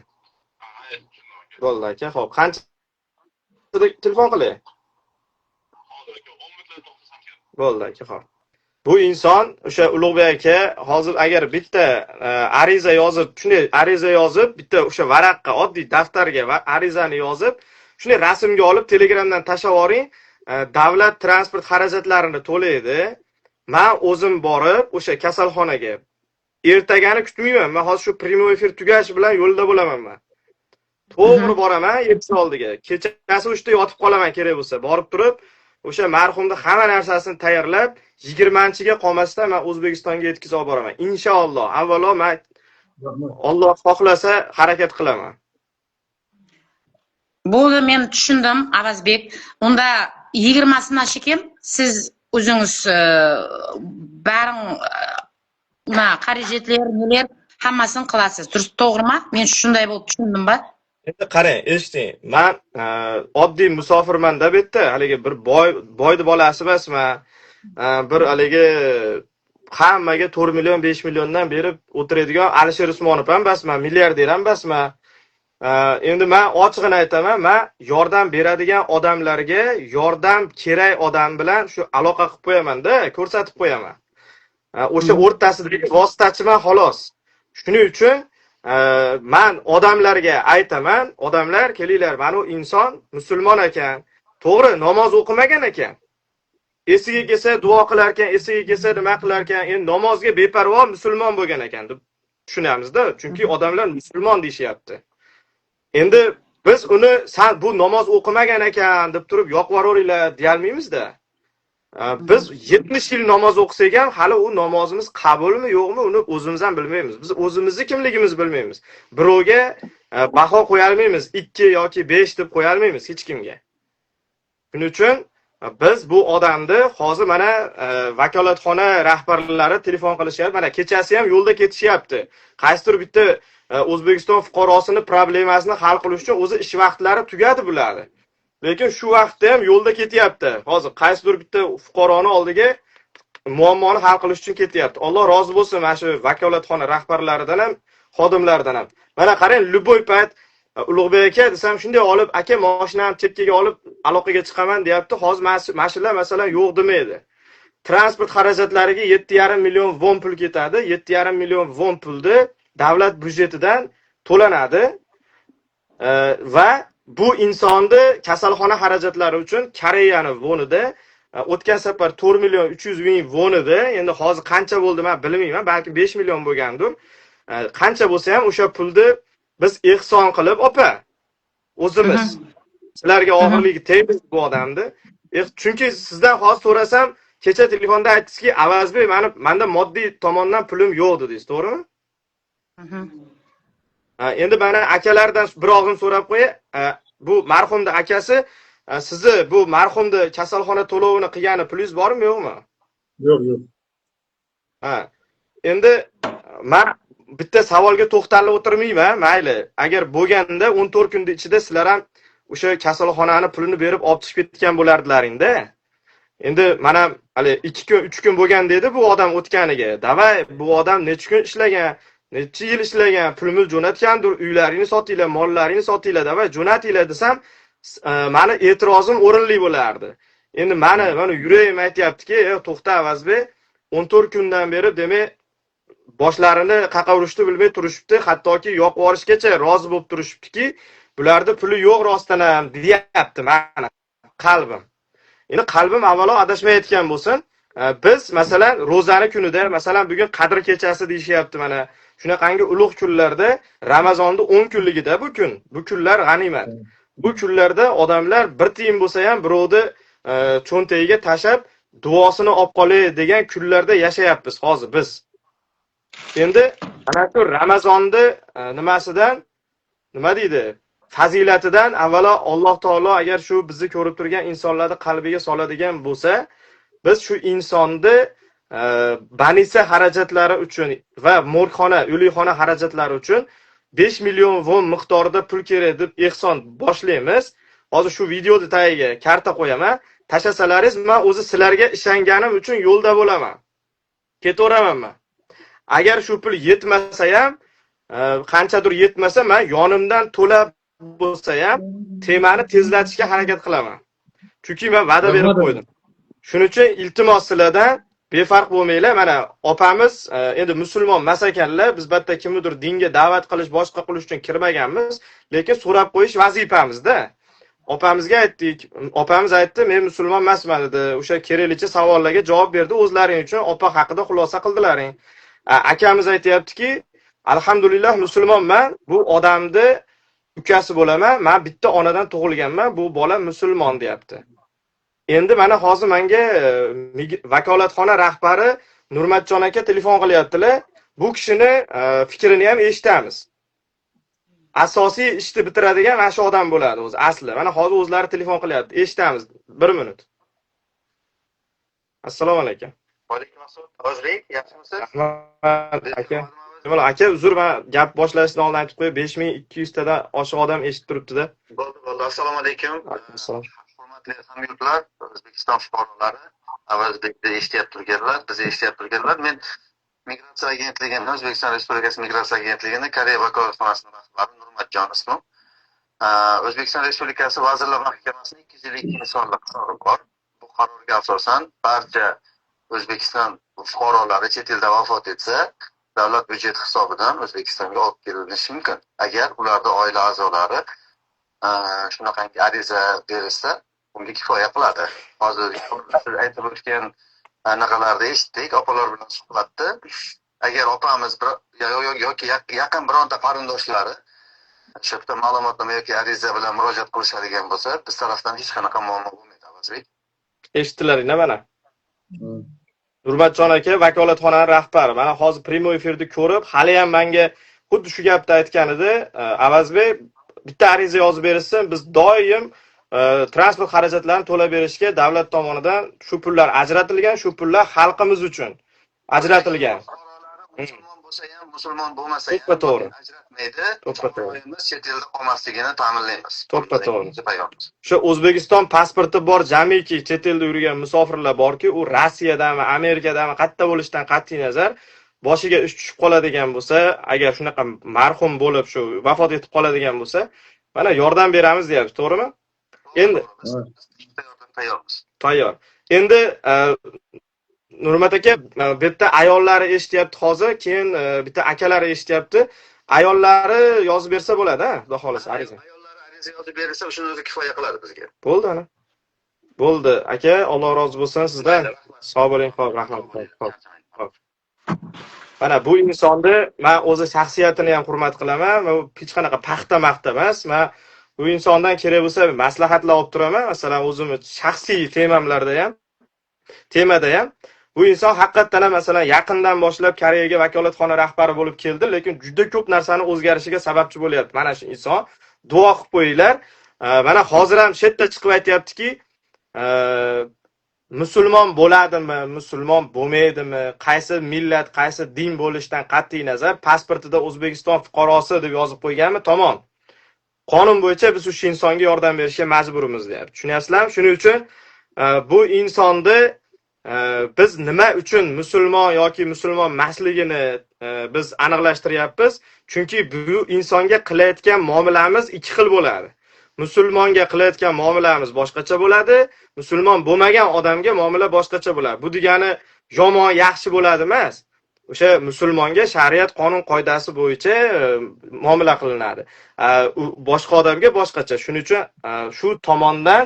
Bo'ldi aka, xo'p. Qancha telefon qilay? Bo'ldi aka, xo'p. Bu inson o'sha Ulug'bek aka hozir agar bitta ariza yozib, shunday ariza yozib, bitta o'sha varaqqa, oddiy daftarga va arizani yozib, shunday rasmga olib Telegramdan tashlab yuboring, davlat transport xarajatlarini to'laydi. Men o'zim borib o'sha kasalxonaga ertagani kutmayman. Men hozir shu prямой efir tugashi bilan yo'lda bo'laman men. To'g'ri boraman 7 oldiga. Kechasi 3 da yotib qolaman kerak bo'lsa. Borib turib, o'sha marhumni hamma narsasini tayyorlab, 20-chiga qolmasdan men O'zbekistonga yetkazib olib boraman. Inshaalloh. Avvalo men Alloh xohlasa harakat qilaman. Bo'ldi, men tushundim, Avazbek. Unda 20-sini ekan, siz o'zingiz baring xarajatlar, nelar hammasini qilasiz. To'g'rimi? Men shunday bo'lib tushundim-ba. Endi qarang, eshiting. Men oddiy musofirman deb aytdi. Haligi bir boyni bolasi emasman. Bir haligi hammaga 4 million, 5 milliondan berib o'tiradigan Alisher Usmonov ham emasman, milliarder ham emasman. Endi men ochiqini aytaman, men yordam beradigan odamlarga yordam kerak odam bilan shu aloqa qilib qo'yaman-da, ko'rsatib qo'yaman. O'sha o'rtasidagi vositachiman xolos. Shuning uchun men odamlarga aytaman, odamlar kelinglar, mana u inson musulmon ekan, to'g'ri namoz o'qimagan ekan. Esiga kelsa duo qilar ekan, esiga kelsa nima qilar ekan, endi namozga beparvo musulmon bo'lgan ekan deb tushunamiz-da, chunki odamlar musulmon deyishyapti. Endi biz uni sen bu namoz o'qimagan ekan deb turib yoqvoringlar deya olmaymiz-da. Biz 70 yil namoz o'qisak ham hali u namozimiz qabulmi yo'qmi uni o'zimiz ham bilmaymiz. Biz o'zimizni kimligimizni bilmaymiz. Birovga baho qo'ya olmaymiz, 2 yoki 5 deb qo'ya olmaymiz hech kimga. Shuning uchun biz bu odamni hozir mana vakolatxona rahbarlari telefon qilishyapti. Mana kechasi ham yo'lda ketishyapti. Qaysidir bitta O'zbekiston fuqarosini problemasini hal qilish uchun o'zi ish vaqtlari tugadi bularni. Lekin shu vaqtda ham yo'lda ketyapti. Hozir qaysidir bitta fuqaroni oldiga muammoni hal qilish uchun ketyapti. Alloh rozi bo'lsin mana shu vakolatxona rahbarlaridan ham, xodimlaridan ham. Mana qarang, Luboy payt Ulug'bek aka desam shunday olib, aka mashinamni chekkaga olib aloqaga chiqaman deyapti. Hozir mashinalar masalan yo'q demaydi. Transport xarajatlariga 7,5 million von pul ketadi. 7,5 million von pulni davlat byudjetidan to'lanadi. Va bu insonni kasalxona xarajatlari uchun Koreyani vonida o'tgan safar 4 million 300 ming vonida, endi hozir qancha bo'ldi men bilmayman, balki 5 million bo'lgandir. Qancha bo'lsa ham o'sha pulni biz ehson qilib, opa, o'zimiz sizlarga og'irligi tegdi bu odamni. Chunki sizdan hozir so'rasam, kecha telefonda aytdingizki, Avazbek, menda moddiy tomondan pulim yo'q dedingiz, to'g'rimi? Endi mana akalardan bir og'in so'rab qo'yay. Bu marhumni akasi sizni bu marhumni kasalxona to'lovini qilgani pulingiz bormi, yo'qmi? Yo'q, yo'q. Endi men bitta savolga to'xtalib o'tirmayman, mayli. Agar bo'lganda 14 kun ichida sizlar ham o'sha kasalxonani pulini berib olib chiqib ketgan bo'lardilaring-da. Endi mana hali 2 kun, 3 kun bo'lgan dedi bu odam o'tganiga. Davay, bu odam necha kun ishlagan, necha yil ishlagan, pulimiz jo'natgandir, uylarini sotinglar, mollarini sotinglar, davay jo'natinglar desam, meni e'tirozim o'rinli bo'lardi. Endi mana yuragim aytayaptiki, to'xta Avazbek, 14 kundan beri demak boshlarini qaqavrishni bilmay turishibdi, hattoki yo'q borishgacha rozi bo'lib turishibdiki, bularda puli yo'q rostdan ham deyapti mana qalbim. Endi qalbim avvalo adashmayotgan bo'lsin. Biz masalan ro'zani kunida, masalan bugun Qadr kechasi deyishyapti mana. Shunaqangi ulug' kunlarda, Ramazonda 10 kunligida bu kun. Bu kunlar g'animat. Bu kunlarda odamlar bir tiyin bo'lsa ham birovni cho'ntagiga tashab duosini olib qolay degan kunlarda yashayapmiz hozir biz. Endi ana shu Ramazonni nimasidan, nima deydi? Fazilatidan avvalo Alloh taolo agar shu bizni ko'rib turgan insonlarning qalbiga soladigan bo'lsa, biz shu insonni banisa xarajatlari uchun va morgxona, o'likxona xarajatlari uchun 5 million von miqdorida pul kerak deb ehson boshlaymiz. Hozir shu videoni tagiga karta qo'yaman. Tashlasalaringiz, men o'zi sizlarga ishonganim uchun yo'lda bo'laman. Ketaveraman men. agar shu pul yetmasa ham, qanchadir yetmasa, men yonimdan to'lab bo'lsa ham temani tezlatishga harakat qilaman. Chunki men va'da berib qo'ydim. Shuning uchun iltimos sizlardan befarq bo'lmanglar. Mana opamiz endi musulmon emas ekanlar. Biz bitta kimnidir dinga da'vat qilish, boshqa qilish uchun kirmaganmiz, lekin so'rab qo'yish vazifamizda. Opamizga aytdik. Opamiz aytdi, "Men musulmon emasman" dedi. O'sha keraklicha savollarga javob berdi. O'zlaring uchun opa haqida xulosa qildilaring. Akamiz aytayaptiki, "Alhamdulillah musulmonman. Bu odamni ukasi bo'laman. Men bitta onadan tug'ilganman. Bu bola musulmon" deyapti. Endi mana hozir menga vakolatxona rahbari Nurmatjon aka telefon qilyaptilar. Bu kishini fikrini ham eshitamiz. Asosiy ishni bitiradigan mana shu odam bo'ladi o'zi asli. Mana hozir o'zlari telefon qilyapti. Eshitamiz. 1 minut. Assalomu alaykum. Va alaykum assalom. Ozbek, yaxshimisiz? Rahmat aka. Mana aka, uzr, men gap boshlashdan oldin aytib qo'yay, 5200 tadan oshiq odam eshitib turibdi-da. Bo'ldi. Assalomu alaykum. Assalom. Hurmatli hamyurtlar, O'zbekiston fuqarolari, O'zbekda eshityapti turganlar, biz eshityapti turganlar. Men Migratsiya agentligini, O'zbekiston Respublikasi Migratsiya agentligini Koreya vakolatxonasining rahbari Nurmatjon ismim. O'zbekiston Respublikasi Vazirlar Mahkamasining 202 sonli qarori bor. Bu qarorga asosan barcha O'zbekiston fuqarolari chet elda vafot etsa, davlat byudjeti hisobidan O'zbekistonga olib kelinishi mumkin. Agar ularning oila a'zolari shunaqangi ariza bersa, unga kifoya qiladi. Hozir siz aytib o'tgan anaqalarda eshitdik, opalar bilan suhbatda. Agar opamiz yoki yaqin bironta qarindoshlari shu yerda ma'lumotnoma yoki ariza bilan murojaat qilishadigan bo'lsa, biz tarafdan hech qanaqa muammo bo'lmaydi, Azizbek. Eshitdilaring mana. Nurmatjon aka vakolatxonaning rahbari. Mana hozir primoy efirda ko'rib, hali ham menga xuddi shu gapni aytgan edi. Avazbek bitta ariza yozib bersin, biz doim transport xarajatlarini to'lab berishga davlat tomonidan shu pullar ajratilgan, shu pullar xalqimiz uchun ajratilgan. Musulmon bo'lsa ham, musulmon bo'lmasa ham To'g'ri. ajratmaydi. To'g'ri. Chet elda qolmasligini ta'minlaymiz. To'g'ri. Shu O'zbekiston pasporti bor jamiki chet elda yurgan musofirlar borki, u Rossiyadanmi, Amerikadanmi, qayerda bo'lishidan qat'iy nazar boshiga ish tushib qoladigan bo'lsa, agar shunaqa marhum bo'lib shu vafot etib qoladigan bo'lsa, mana yordam beramiz deyapti, to'g'rimi? Endi tayyormiz. Tayyor. Endi Nurmat aka, bitta ayollari eshityapti hozir, keyin bitta akalari eshityapti. Ayollari yozib bersa bo'ladi, ha, xudo xolasa ariza. Ayollari ariza yozib bersa, o'shani o'zi kifoya qiladi bizga. Bo'ldi ana. Bo'ldi, aka, Alloh rozi bo'lsin sizdan. Sog' bo'ling, xo'p, rahmat. Xo'p. Mana bu insonni men o'zi shaxsiyatini ham hurmat qilaman. Men hech qanaqa paxta-maqta emas. Men bu insondan kerak bo'lsa maslahatlar olib turaman. Masalan, o'zimni shaxsiy temamda ham bu inson haqiqatan ham masalan yaqindan boshlab Koreyaga vakolatxona rahbari bo'lib keldi, lekin juda ko'p narsani o'zgarishiga sababchi bo'lyapti. Mana shu inson duo qilib qo'yinglar. Mana hozir ham shu yerda chiqib aytayaptiki, musulmon bo'ladimi, musulmon bo'lmaydimi, qaysi millat, qaysi din bo'lishidan qat'iy nazar pasportida O'zbekiston fuqarosi deb yozib qo'yganmi, tamom. Qonun bo'yicha biz shu insonga yordam berishga majburmiz deyapti. Tushunyapsizlarmi? Shuning uchun bu insonni biz nima uchun musulmon yoki musulmon emasligini biz aniqlashtiryapmiz. Chunki bu insonga qilayotgan muomalamiz ikki xil bo'ladi. Musulmonga qilayotgan muomalamiz boshqacha bo'ladi, musulmon bo'lmagan odamga muomala boshqacha bo'ladi. Bu degani yomon, yaxshi bo'ladi emas. O'sha musulmonga shariat qonun qoidasi bo'yicha muomala qilinadi. Boshqa odamga boshqacha. Shuning uchun shu tomondan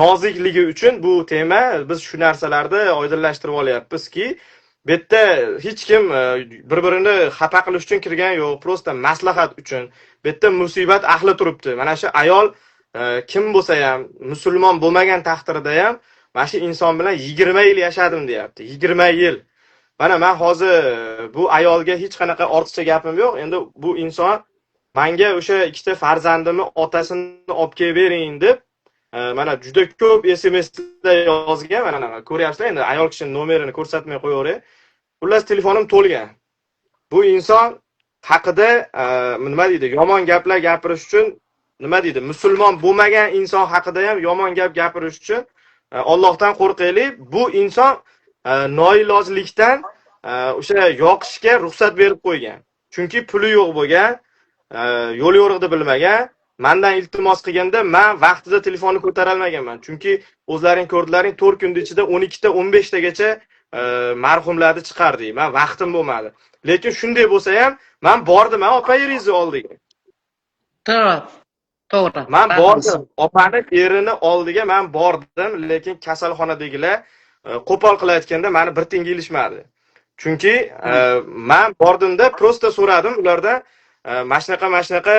nozikligi uchun bu tema biz shu narsalarni oydinlashtirib olyapmizki, bu yerda hech kim bir-birini xafa qilish uchun kirgan yo'q, prosta maslahat uchun. Bu yerda musibat ahli turibdi. Mana shu ayol kim bo'lsa ham, musulmon bo'lmagan taqdirda ham mana shu inson bilan 20 yil yashadim deyapti. 20 yil. Mana men hozir bu ayolga hech qanaqa ortiqcha gapim yo'q. Endi bu inson menga o'sha ikkita farzandimni otasini olib kelib bering deb mana juda ko'p SMSlar yozgan. Mana ko'ryapsizlar, endi ayol kishining nomerini ko'rsatmay qo'yaveray. Xullas telefonim to'lgan. Bu inson haqida nima deydi? Yomon gaplar gapirish uchun nima deydi? Musulmon bo'lmagan inson haqida ham yomon gap gapirish uchun Allohdan qo'rqaylik. Bu inson noilojlikdan o'sha yoqishga ruxsat berib qo'ygan. Chunki puli yo'q bo'lgan, yo'l yo'riqni bilmagan. Mendan iltimos qilganda men vaqtida telefonni ko'tara olmaganman. Chunki o'zlaring ko'rdilaring 4 kun ichida 12 ta 15 tagacha marhumlarni chiqardik. Men vaqtim bo'lmadi. Lekin shunday bo'lsa ham men bordim, opa eringizni oldiga. To'g'ri. Men bordim. Opani erini oldiga men bordim, lekin kasalxonadagilar qo'pol qilayotganda meni bir tenga ilishmadi. Chunki men bordimda prosta so'radim ulardan, mashnaqa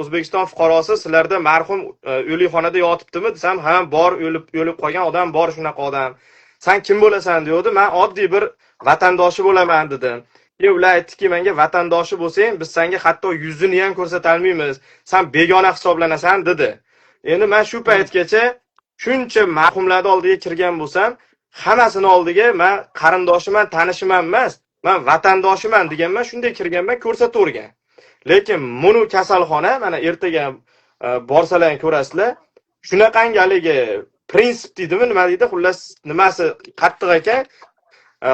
O'zbekiston fuqarosi sizlarda marhum o'likxonada yotibdimi desam, ha bor, o'lib qolgan odam bor, shunaqa odam. Sen kim bo'lasan dedi. Men oddiy bir vatandoshi bo'laman dedim. Ular aytdiki, menga vatandoshi bo'lsang, biz senga hatto yuzini ham ko'rsata olmaymiz. Sen begona hisoblanasan dedi. Endi men shu paytgacha shuncha marhumlar oldiga kirgan bo'lsam, hammasini oldiga men qarindoshiman, tanishman emas, men vatandoshiman deganman, shunday kirganman, ko'rsatavergan. Lekin buni kasalxona mana ertaga borsalar ko'rasizlar, shunaqangaligi prinsip deydimi, nima deydi, xullas nimasi qattiq ekan,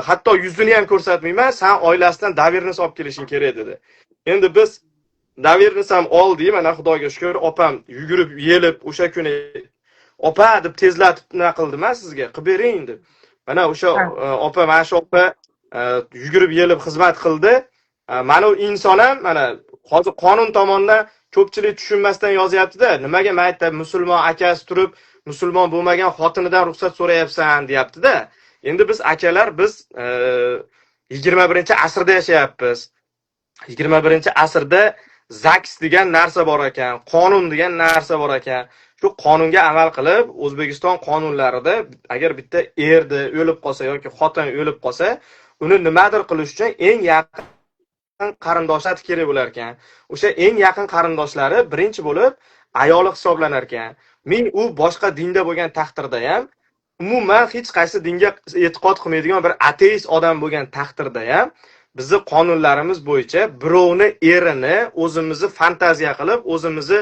hatto yuzini ham ko'rsatmayman, sen oilasidan davernis olib kelishing kerak dedi. Endi biz davernis ham oldik, mana Xudoga shukr, opam yugurib yelib o'sha kuni opa deb tezlatib nima qildim sizga, qilib bering deb. Mana o'sha opa, mana shu opa yugurib yelib xizmat qildi. Mana u inson ham mana hozir qonun tomonidan ko'pchilik tushunmasdan yozyapti-da, nimaga maytda musulmon akasi turib, musulmon bo'lmagan xotinidan ruxsat so'rayapsan, deyapti-da. Endi biz akalar, biz 21-asrda yashayapmiz. 21-asrda ZAKS degan narsa bor ekan, qonun degan narsa bor ekan. Shu qonunga amal qilib, O'zbekiston qonunlarida agar bitta erdi o'lib qolsa yoki xotin o'lib qolsa, uni nimadir qilish uchun eng yaqin qarindoshlar kerak bo'lar ekan. O'sha eng yaqin qarindoshlari birinchi bo'lib ayoli hisoblanar ekan. Men u boshqa dinda bo'lgan taqdirda ham, umuman hech qaysi dinga e'tiqod qilmaydigan bir ateist odam bo'lgan taqdirda ham, bizning qonunlarimiz bo'yicha birovni erini o'zimizni fantaziya qilib, o'zimizni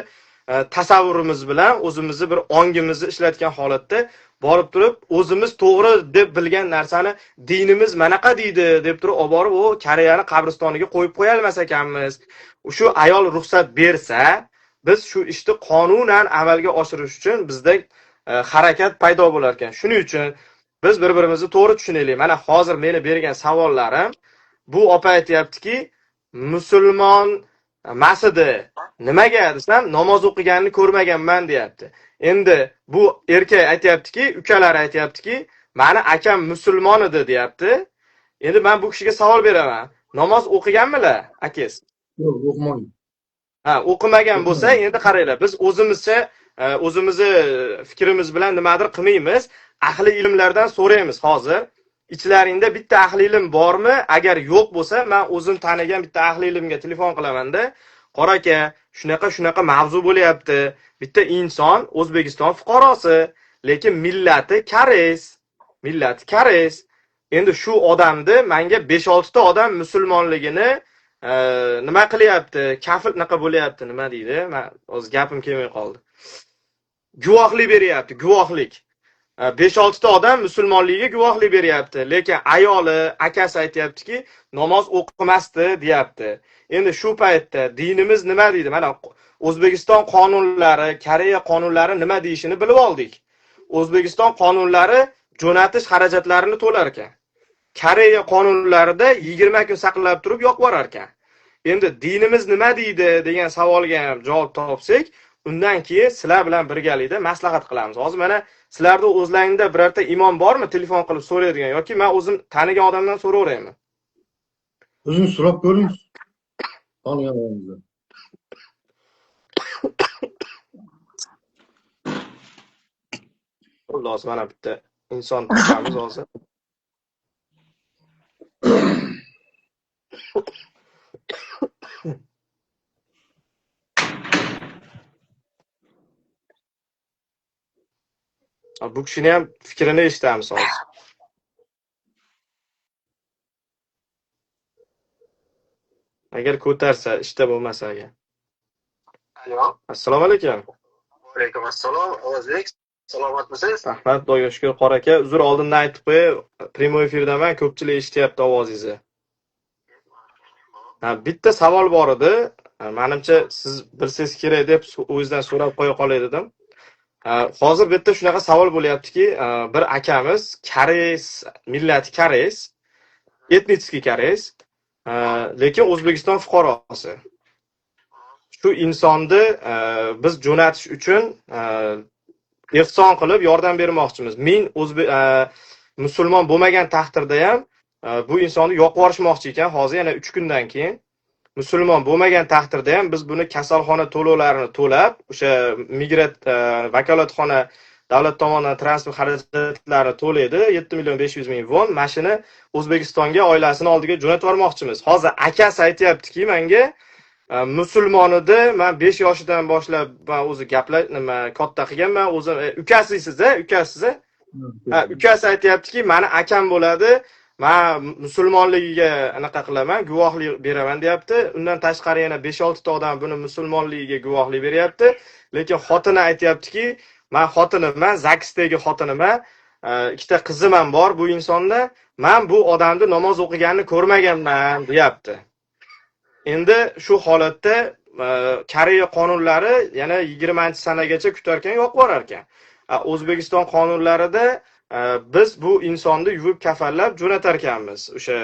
tasavvurimiz bilan o'zimizni bir ongimizni ishlatgan holatda borib turib, o'zimiz to'g'ri deb bilgan narsani dinimiz manaqa deydi deb turib olib borib o Koreyani qabristoniga qo'yib qo'ya olmas ekanmiz. Shu ayol ruxsat bersa, biz shu ishni qonunan amalga oshirish uchun bizda harakat paydo bo'lar ekan. Shuning uchun biz bir-birimizni to'g'ri tushunaylik. Mana hozir meni bergan savollarim, bu opa aytayaptiki, musulmon masidi nimaga desam, namoz o'qiganini ko'rmaganman deyapti. Endi bu erkak aytayaptiki, ukalari aytayaptiki, meni akam musulmon edi deyapti. Endi men bu kishiga savol beraman. Namoz o'qiganmilar akangiz? Yo'q, o'qimagan. Ha, o'qimagan bo'lsa, endi qaranglar, biz o'zimizcha o'zimizni fikrimiz bilan nimadir qilmaymiz. Ahli ilmlardan so'raymiz hozir. İchlaringda bitta ahli ilm bormi? Agar yo'q bo'lsa, men o'zim tanigan bitta ahli ilmga telefon qilaman-da. Qora aka, shunaqa mavzu bo'lyapti. Bitta inson O'zbekiston fuqarosi, lekin millati koreys. Millati koreys. Endi shu odamni menga 5-6 ta odam musulmonligini nima qilyapti? Kafil naqa bo'lyapti, nima deydi? Men o'z gapim kelmay qoldi. Guvohlik beryapti, guvohlik. 5-6 ta odam musulmonligiga guvohlik beryapti, lekin ayoli, akasi aytayaptiki, namoz o'qimasdi deyapti. Endi shu paytda dinimiz nima deydi? Mana O'zbekiston qonunlari, Koreya qonunlari nima deyishini bilib oldik. O'zbekiston qonunlari jo'natish xarajatlarini to'lar ekan. Koreya qonunlarida 20 kun saqlab turib yo'q borar ekan. Endi dinimiz nima deydi degan savolga ham javob topsak, undan keyin sizlar bilan birgalikda maslahat qilamiz. Hozir mana sizlarda o'zlaringizda birorta imom bormi telefon qilib so'raydigan yoki men o'zim tanigan odamdan so'raveraymi? O'zing so'rab ko'ringiz. Tanigan odamdan. Xullas, mana bitta inson chiqamiz hozir. Bu kishini ham fikrini eshitamiz hozir. Agar ko'tarsa, ishda bo'lmasa agar. Alo. Assalomu alaykum. Va alaykum assalom. Ozbek. Salomatmisiz? Rahmat, Xudoga shukr. Qora aka, uzr oldindan aytib qo'yay, prямой efirdaman, ko'pchilik eshityapti ovozingizni. Bitta savol bor edi. Menimcha siz bilsangiz kerak deb o'zizdan so'rab qo'ya qolay dedim. Hozir bitta shunaqa savol bo'lyaptiki, bir akamiz koreys, millati koreys, etnitskiy koreys, lekin O'zbekiston fuqarosi. Shu insonni biz jo'natish uchun ehson qilib yordam bermoqchimiz. Men musulmon bo'lmagan taqdirda ham bu insonni yoqib yuborishmoqchi ekan. Hozir yana 3 kundan keyin musulmon bo'lmagan taqdirda ham biz buni kasalxona to'lovlarini to'lab, o'sha migrat vakolatxona davlat tomonidan transport xarajatlarini to'laydi, 7.500.000 won. Mashina O'zbekistonga oilasini oldiga jo'natib yubormoqchimiz. Hozir akasi aytayaptiki menga, musulmonida men 5 yoshidan boshlab men o'zi nima katta qilganman, o'zim ukasisiz-a, ukasiz-a? Ukasi aytayaptiki, meni akam bo'ladi. Men musulmonligiga anaqa qilaman, guvohlik beraman deyapti. Undan tashqari yana 5-6 ta odam buni musulmonligiga guvohlik beryapti. Lekin xotini aytayaptiki, men xotiniman, zakisdagi xotiniman, ikkita qizim ham bor bu insonda. Men bu odamni namoz o'qiganini ko'rmaganman, deyapti. Endi shu holatda Koreya qonunlari yana 20-sanagacha kutarkan yo'q borar ekan. O'zbekiston qonunlarida biz bu insonni yuvib kafallab jo'natar ekanmiz. O'sha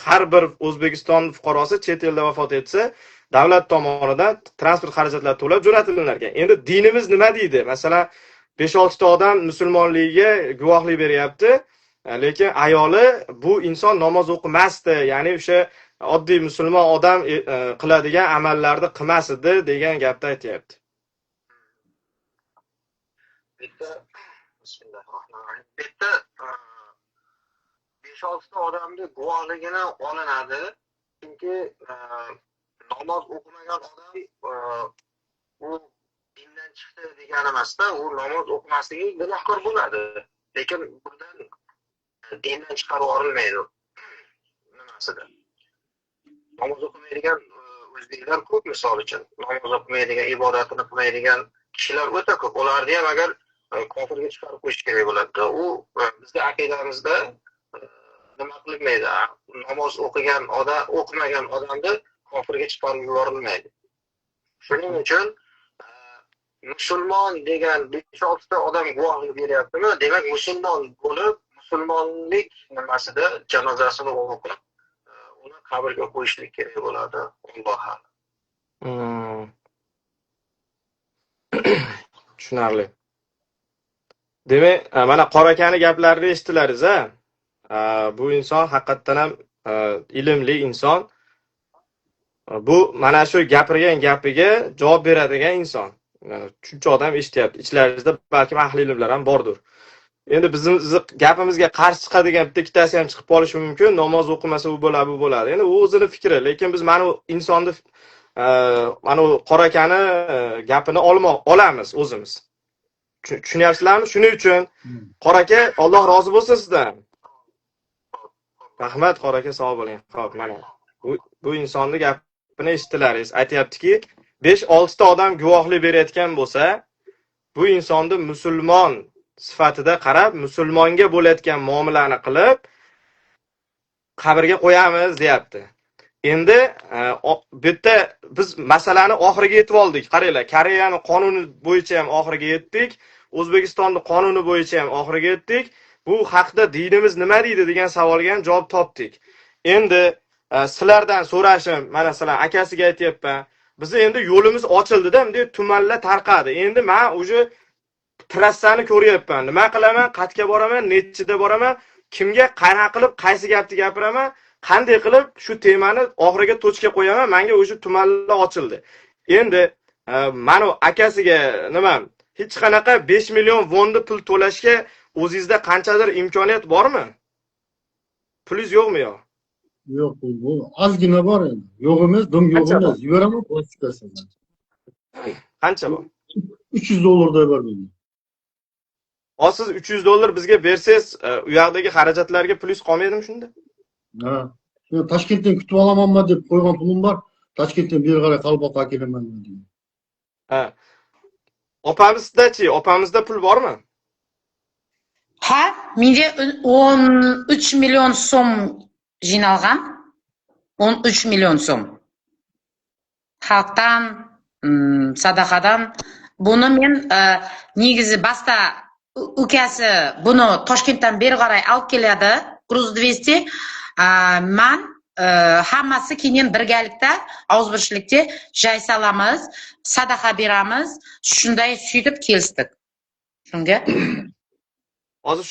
har bir O'zbekiston fuqarosi chet elda vafot etsa, davlat tomonidan transport xarajatlari to'lab jo'natilar ekan. Endi dinimiz nima deydi? Masalan, 5-6 ta odam musulmonligiga guvohlik beryapti, lekin ayoli bu inson namoz o'qimasdi, ya'ni o'sha oddiy musulmon odam qiladigan amallarni qilmas edi degan gapni aytayapti. Bismillahirrohmanirrohim. Bitta 5-6 ta odamni guvohligini olinadi. Chunki namoz o'qimagan odam u dindan chiqdi degani emasda, u namoz o'qimasligi gunohkor bo'ladi. Lekin bundan dindan chiqarib yuborilmaydi. Nimasida? Namoz o'qimaydigan o'zbeklar ko'p, misol uchun. Namoz o'qimaydigan, ibodatini qilmaydigan kishilar o'ta ko'p. Ularni ham agar kofirga chiqarib qo'yish kerak bo'ladi. U bizning aqidamizda nima qilinmaydi? Namoz o'qigan odam, o'qimagan odamni kofirga chiqarib yuborilmaydi. Shuning uchun musulmon degan 5-6 ta odam guvohlik beryaptimi? Demak, musulmon bo'lib, musulmonlik nimasida janozasini o'qib, uni qabrga qo'yishlik kerak bo'ladi. Alloh a'lam. Tushunarli. Demak, mana Qora akani gaplarini eshitdilaringiz-a? Bu inson haqiqatan ham ilmli inson. Bu mana shu gapirgan gapiga javob beradigan inson. Shuncha odam eshityapti. Ichlaringizda balkim ahli ilmlar ham bordir. Endi bizning gapimizga qarshi chiqadigan bitta ikkitasi ham chiqib qolishi mumkin. Namoz o'qimasa u bo'ladi, bu bo'ladi. Endi u o'zining fikri, lekin biz mana insonni mana Qora akani gapini olamiz o'zimiz. Tushunyapsizlarmi? Shuning uchun Qora aka, Alloh rozi bo'lsin sizdan. Rahmat Qora aka, sog' bo'ling. Xo'p, mana bu insonni gapini eshitdilaringiz. Aytayaptiki, 5-6 ta odam guvohlik berayotgan bo'lsa, bu insonni musulmon sifatida qarab, musulmonga bo'layotgan muomalani qilib qabrga qo'yamiz, deyapti. Endi bitta biz masalani oxiriga yetib oldik. Qaranglar, Koreyaning qonuni bo'yicha ham oxiriga yetdik. O'zbekistonning qonuni bo'yicha ham oxiriga yetdik. Bu haqda dinimiz nima deydi degan savolga ham javob topdik. Endi sizlardan so'rashim, mana sizlar akasiga aytayapman. Biz endi yo'limiz ochildi-da, bunday tumanlar tarqadi. Endi men o'sha trassani ko'ryapman. Nima qilaman? Qayerga boraman? Nechida boraman? Kimga qanaqa qilib qaysi gapni gapiraman? Qanday qilib shu temani oxiriga tochka qo'yaman? Menga o'sha tumanlar ochildi. Endi mana akasiga nima? Hech qanaqa 5 million wonni pul to'lashga o'zingizda qanchadir imkoniyat bormi? Pulingiz yo'qmi yo? Yo'q, bu ozgina bor endi. Yo'q emas, dum yo'q emas. Yuberaman plastikasidan. Qancha bor? $300 bor menda. Siz $300 bizga bersangiz, u yoqdagi xarajatlarga pulingiz qolmaydimi shunda? Ha. Yo, Toshkentdan kutib olamanmi deb qo'ygan pulim bor. Toshkentdan bir qaror qalboqqa kelaman dedim. Ha. Opamizda-chi, opamizda pul bormi? Ha, mende 13 million so'm jinoilgan. 13 million so'm. Xalqdan, sadaqadan. Buni men negizi basta ukasi buni Toshkentdan beri qaray olib keladi. Gruz 200. Men hammasi keyin birgalikda og'izbirchilikda joy solamiz, sadaqa beramiz. Shunday suyitib kelsdik. Shunga. Hozir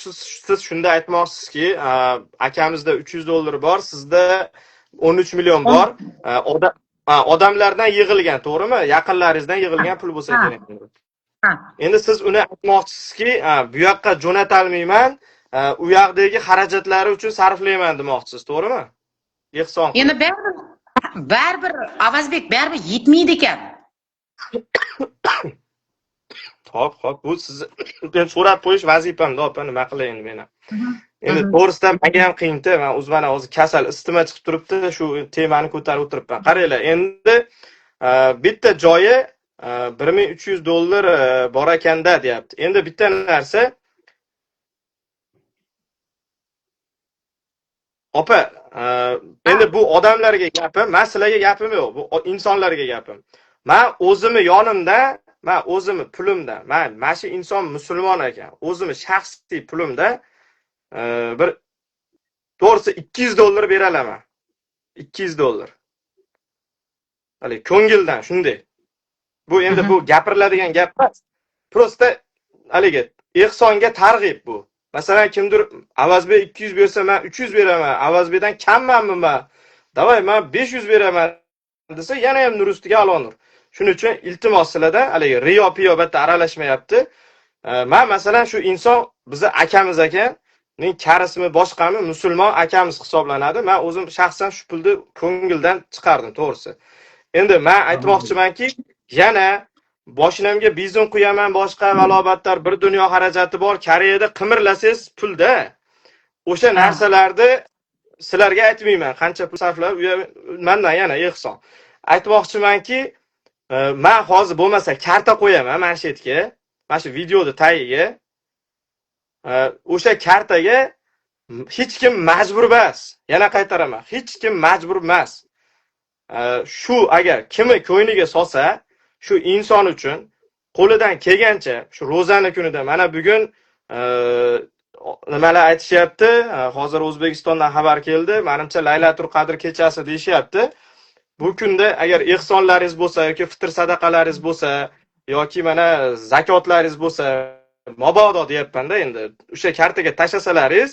siz shunda aytmoqsizki, akamizda $300 bor, sizda 13 million bor. Odamlardan yig'ilgan, to'g'rimi? Yaqinlaringizdan yig'ilgan pul bo'lsa kerak. Ha. Endi siz uni aytmoqchisizki, bu yoqqa jo'natalmayman, u yoqdagi xarajatlari uchun sarflayman demoqchisiz, to'g'rimi? Ehson. Endi baribir Avazbek baribir yetmaydi ekan. Xo'p, bu sizni so'rab qo'yish vazifamda, opa, nima qilay endi men ham. Endi to'g'risidan menga ham qiyin-da, men o'zimni hozir kasal, isitma chiqib turibdi, shu temani ko'tarib o'tiribman. Qaranglar, endi bitta joyi $1300 bor ekanda deyapti. Endi bitta narsa, opa, endi bu odamlarga gapim, men sizlarga gapim yo'q, bu insonlarga gapim. Men o'zimni yonimda, men o'zimni pulimda, men shu inson musulmon ekan, o'zimni shaxsiy pulimda bir to'g'risi $200 bera olaman. $200. Hali ko'ngildan shunday. Bu endi bu gapiriladigan gap emas. Prosta haligi ehsonga targ'ib bu. Masalan, kimdir Avazbek 200 bersa, men 300 beraman. Avazbekdan kammanmi men? Davay, men 500 beraman desa, yana ham nur ustiga alonur. Shuning uchun iltimos sizlardan haligi riyo-piyobatda aralashmayapti. Men masalan shu inson bizni akamiz ekan, men karismi boshqami musulmon akamiz hisoblanadi. Men o'zim shaxsan shu pulni ko'ngildan chiqardim, to'g'risi. Endi men aytmoqchimanki, yana boshimga bizon qo'yaman, boshqa valobatlar, bir dunyo xarajati bor. Koreyada qimirlasangiz pulda. O'sha narsalarni sizlarga aytmayman, qancha pul sarflab, mendan yana ehson. Aytmoqchimanki, men hozir bo'lmasa karta qo'yaman mana shu yerga, mana shu videoda tagiga. O'sha kartaga hech kim majbur emas. Yana qaytaraman, hech kim majbur emas. Shu agar kimi ko'ngliga solsa, shu inson uchun qo'lidan kelgancha shu ro'zani kunida mana bugun nimalar aytishyapti, hozir O'zbekistondan xabar keldi, menimcha Laylatul Qadr kechasi deyishyapti. Bu kunda agar ehsonlaringiz bo'lsa yoki fitr sadaqalaringiz bo'lsa yoki mana zakotlaringiz bo'lsa, mabodo deyapman-da, endi o'sha kartaga tashlasalaringiz,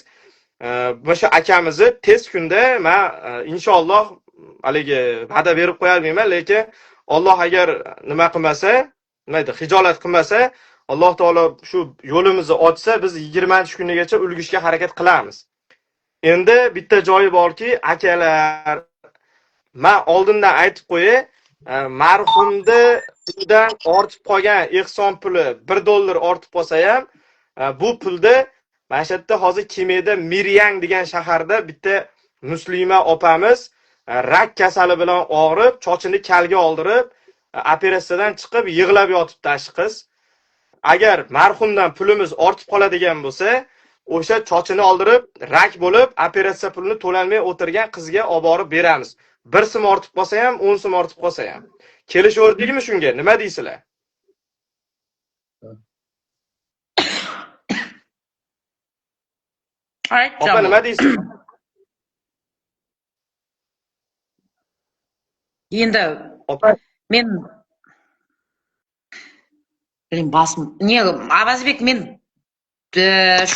o'sha akamizni tez kunda men inshaalloh haligi va'da berib qo'ya olmayman, lekin Alloh agar nima qilmasa, nima deydi, hijolat qilmasa, Alloh taolo shu yo'limizni ochsa, biz 20-kungacha ulgishga harakat qilamiz. Endi bitta joyi borki, akalar, men oldindan aytib qo'yay, marhumni puldan ortib qolgan ehson puli $1 ortib qolsa ham, bu pulda mana shu yerda hozir Kemeda Miryang degan shaharda bitta muslima opamiz rak kasali bilan og'rib, chochini kalga oldirib, operatsiyadan chiqib yig'lab yotibdi ashi qiz. Agar marhumdan pulimiz ortib qoladigan bo'lsa, o'sha chochini oldirib, rak bo'lib, operatsiya pulini to'lanmay o'tirgan qizga olib borib beramiz. 1 so'm ortib qolsa ham, 10 so'm ortib qolsa ham. Kelishordikmi shunga? Nima deysizlar? Opa, nima deysiz? Endi Opa, men ne Avazbek, men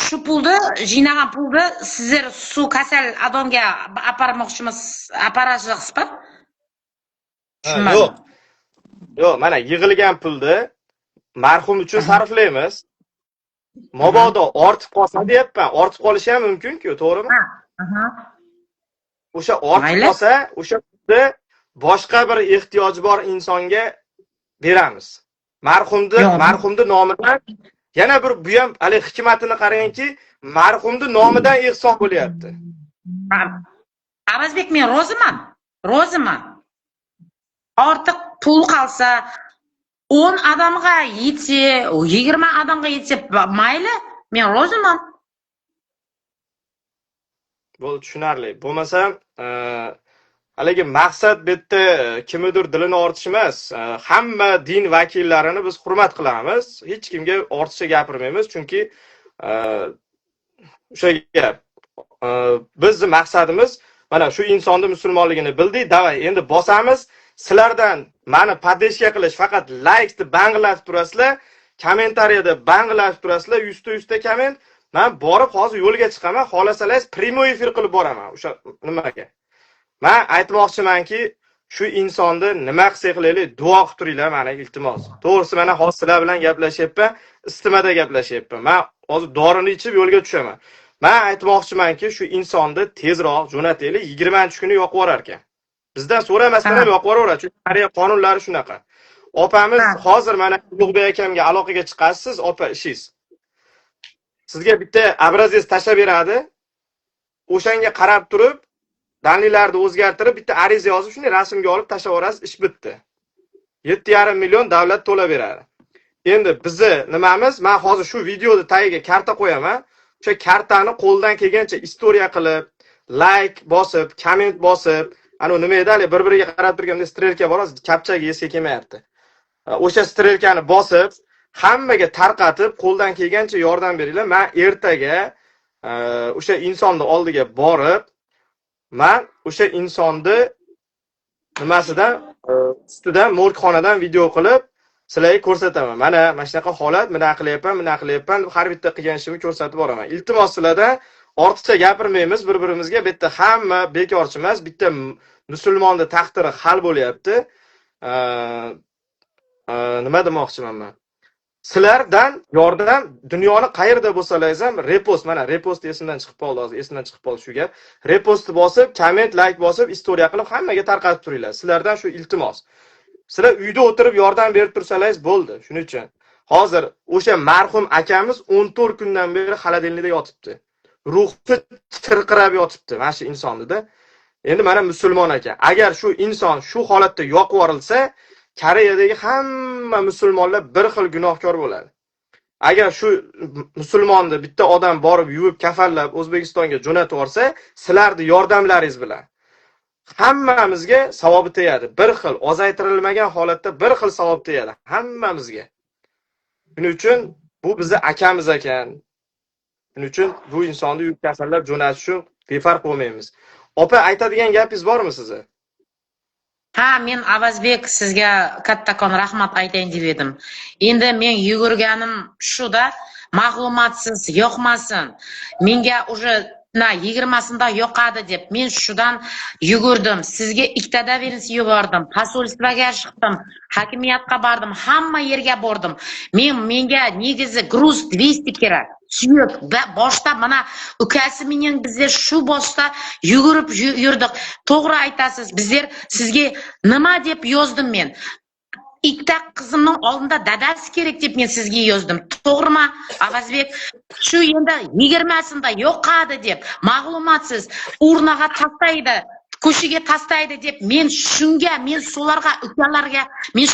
shu pulni, jinagan pulni sizlar shu kasal odamga aparmoqchimiz, aparasizmi? yo'q. Yo'q, mana yig'ilgan pulni marhum uchun sarflaymiz. Mabodo ortib qolsa deyapman, ortib qolishi ham mumkin-ku, to'g'rimi? O'sha ortib qolsa, o'sha pulni boshqa bir ehtiyoji bor insonga beramiz. Marhumni nomidan yana bir bu ham hali hikmatini qarangki, marhumni nomidan ehson bo'lyapti. Avazbek, men roziman. Ortiq pul qolsa 10 odamga yetsa, 20 odamga yetsa mayli, men roziman. Bu tushunarli. Bo'lmasam, haligi maqsad bu yerda kimnidir dilini ortish emas. Hamma din vakillarini biz hurmat qilamiz. Hech kimga ortiqcha gapirmaymiz, chunki o'sha gap. Bizning maqsadimiz mana shu insonni musulmonligini bildik, davay endi bosamiz. Sizlardan meni podдержка qilish, faqat likesni banglatib turasizlar, kommentariyada banglatib turasizlar, 100 ta komment. Men borib hozir yo'lga chiqaman, xohlasangiz prямой efir qilib boraman o'sha nimaga. Men aytmoqchimanki, shu insonni nima qilsa qilaylik, duo qilib turinglar meni iltimos. To'g'risi mana hozir sizlar bilan gaplashyapman, istimada gaplashyapman. Men hozir dorini ichib yo'lga tushaman. Men aytmoqchimanki, shu insonni tezroq jo'nataylik, 20-kuni yo'qib yuborar ekan. Bizdan so'ramasdan ham yo'qib yuboraveradi, chunki Koreya qonunlari shunaqa. Opamiz hozir mana Ulug'bek akamga aloqaga chiqasiz, opa ishingiz. Sizga bitta obrazes tashlab beradi. O'shanga qarab turib, danlilarni o'zgartirib, bitta ariza yozib, shuni rasmga olib tashlab yuborasiz, ish bitdi. 7,5 million davlat to'lab beradi. Endi bizni nimamiz, men hozir shu videoni tagiga karta qo'yaman. O'sha kartani qo'ldan kelgancha istoriya qilib, like bosib, komment bosib, ana nima edi, bir-biriga qarab turganda strelka bor, kapchaga esga kelmayapti. O'sha strelkani bosib, hammaga tarqatib, qo'ldan kelgancha yordam beringlar. Men ertaga o'sha insonni oldiga borib, men o'sha insonni nimasidan ustidan morgxonadan video qilib sizlarga ko'rsataman. Mana shunaqa holat, mana qilyapman, har bitta qilgan ishimni ko'rsatib boraman. Iltimos sizlardan ortiqcha gapirmaymiz bir-birimizga. Bitta hamma bekorchi emas, bitta musulmonni taqdiri hal bo'lyapti. Nima demoqchiman men? Sizlardan yordam, dunyoni qayerda bo'lsangiz ham repost, mana repost esimdan chiqib qoldi, hozir esimdan chiqib qoldi shu gap. Repostni bosib, komment, like bosib, istoriya qilib hammaga tarqatib turinglar. Sizlardan shu iltimos. Sizlar uyda o'tirib yordam berib tursangiz bo'ldi. Shuning uchun hozir o'sha marhum akamiz 14 kundan beri xolodilnikda yotibdi. Ruhi chirqirab yotibdi mana shu insonnida. Endi mana musulmon ekan. Agar shu inson shu holatda yo'qib yuborilsa, Koreyadagi hamma musulmonlar bir xil gunohkor bo'ladi. Agar shu musulmonni bitta odam borib yuvib kafallab O'zbekistonga jo'natib yuborsa, sizlarning yordamlaringiz bilan hammamizga savobi tegadi. Bir xil ozaytirilmagan holatda bir xil savob tegadi hammamizga. Shuning uchun bu bizning akamiz ekan. Shuning uchun bu insonni yuvib kafallab jo'natish uchun befarq bo'lmaymiz. Opa, aytadigan gapingiz bormi sizni? Ha, men Avazbek sizga kattakon rahmat aytayin deb edim. Endi men yugurganim shuda, ma'lumotsiz yo'qmasin. Menga уже 20-sida yo'qadi deb men shudan yugurdim. Sizga ikkita verilsa yubordim. Posolstvoga chiqdim, hokimiyatga bordim, hamma yerga bordim. Menga negizi gruz 200 kerak. Suyuk boshda mana ukasi mening bizlar shu boshda yugurib yurdik. To'g'ri aytasiz. Bizlar sizga nima deb yozdim men? Ikkita qizimning oldida dadasi kerak deb men sizga yozdim. To'g'rimi, Avazbek? Shu endi 20-sida yo'qadi deb ma'lumotsiz urnaga tastaydi, ko'shiga tastaydi deb men shunga, men so'larga, ukalarga men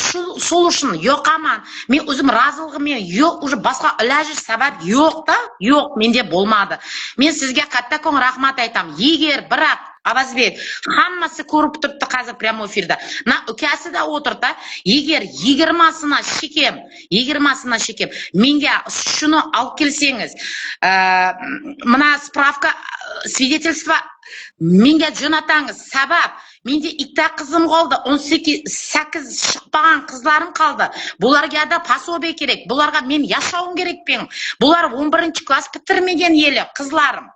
sol uchun yo'qaman. Men o'zim roziligim yo'q, уже boshqa iloji sabab yo'q-da, yo'q, menda bo'lmadi. Men sizga kattakon rahmat aytam. Yeger, biroq Avazbek, hammasi ko'rib turibdi hozir prямой efirda. Na ukasida o'tirdi, yeger 20-sini shikim, menga shuni olib kelsangiz, mana spravka, свидетельство menga jo'natangiz. Sabab menda ikkita qizim qoldi, 18 chiqmagan qizlarim qoldi. Bularga da pasobe kerak. Bularga men yashawim kerak men. Bular 11-klass bitirmagan yeli qizlarim.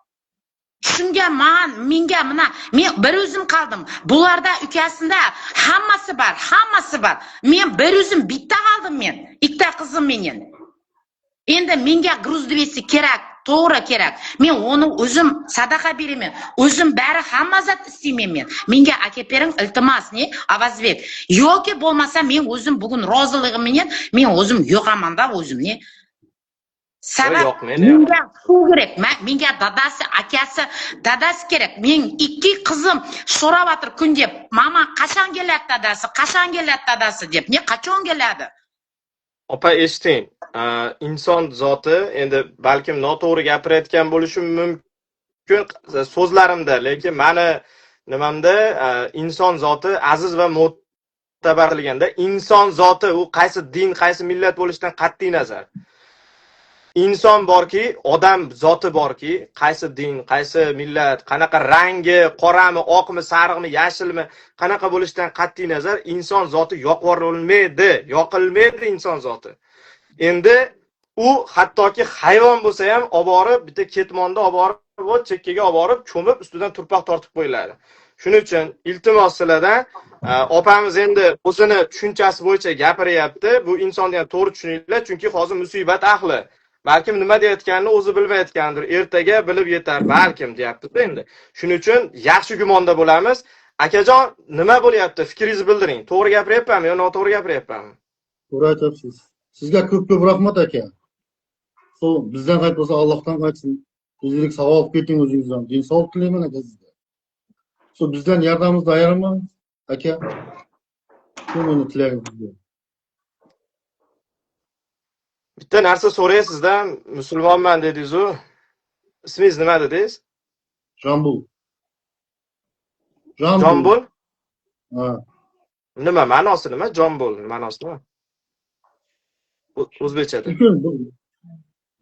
Shunga menga mana men bir o'zim qoldim. Bularda ukasida hammasi bor. Men bir o'zim bitta qoldim men. Ikkita qizim mening. Endi menga gruz 200 kerak, to'g'ri kerak. Men uni o'zim sadaqa beraman. O'zim bari hamma zat istayman men. Menga aka bering iltimos, ne? Avazbek. Yoki bo'lmasa men o'zim bugun roziligim bilan men o'zim yo'qaman-da o'zim, ne? Sabab menga shu kerak. Menga dadasi, akasi, dadasi kerak. Men ikki qizim so'rab kun deb, "Mama, qachon keladi dadasi?" deb. Ne, qachon keladi? Opa, eshiting. Inson zoti endi balkim noto'g'ri gapirayotgan bo'lishim mumkin. so'zlarimda, lekin mani nimamda inson zoti aziz va mo'tabar qilganda, inson zoti u qaysi din, qaysi millat bo'lishidan qat'iy nazar. Inson borki, odam zoti borki, qaysi din, qaysi millat, qanaqa rangi, qorami, oqmi, sariqmi, yashilmi, qanaqa bo'lishidan qat'iy nazar inson zoti yoqilmaydi inson zoti. Endi u hattoki hayvon bo'lsa ham olib borib, bitta ketmonda olib borib, chekkaga olib borib, cho'mib ustidan turpoq tortib qo'yiladi. Shuning uchun iltimos sizlardan opamiz endi o'zini tushunchasi bo'yicha gapiryapti. Bu insonni ham to'g'ri tushuninglar, chunki hozir musibat ahli. Balkim nima deyotganini o'zi bilmayotgandir. Ertaga bilib yetar, balkim deyapti endi. Shuning uchun yaxshi gumonda bo'lamiz. Akajon, nima bo'lyapti? Fikringizni bildiring. To'g'ri gapiryapmanmi yo noto'g'ri gapiryapmanmi? To'g'ri aytyapsiz. Sizga ko'p rahmat aka. Bizdan qaytmasa Allohdan qaytsin. O'zingiz savob keting o'zingizdan. Din savob tilayman aka sizga. Bizdan yordamimizni ayirmaymiz aka. Shu meni tilagim sizga. Bitta narsa so'ray sizdan, musulmonman dedingiz-ku. Ismingiz nima dedingiz? Jambul. Jambul? Ha. Nima ma'nosi nima? Jambul ma'nosi nima? O'zbekchada.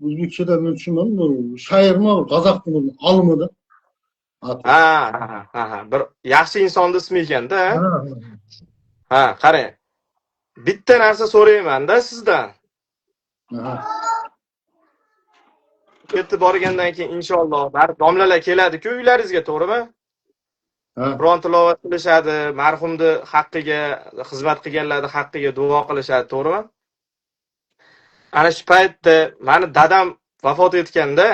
O'zbekchada men tushunmadim. Shoirmi, qozoqmi, olimida. Ha. Bir yaxshi insonni ismi ekanda. Ha, qarang. Bitta narsa so'rayman-da sizdan. Ketib borgandan keyin inshaalloh baribir domlalar keladi-ku uylaringizga, to'g'rimi? Qur'on tilovat qilishadi, marhumni haqqiga, xizmat qilganlarning haqqiga duo qilishadi, to'g'rimi? Ana shu paytda meni dadam vafot etganda,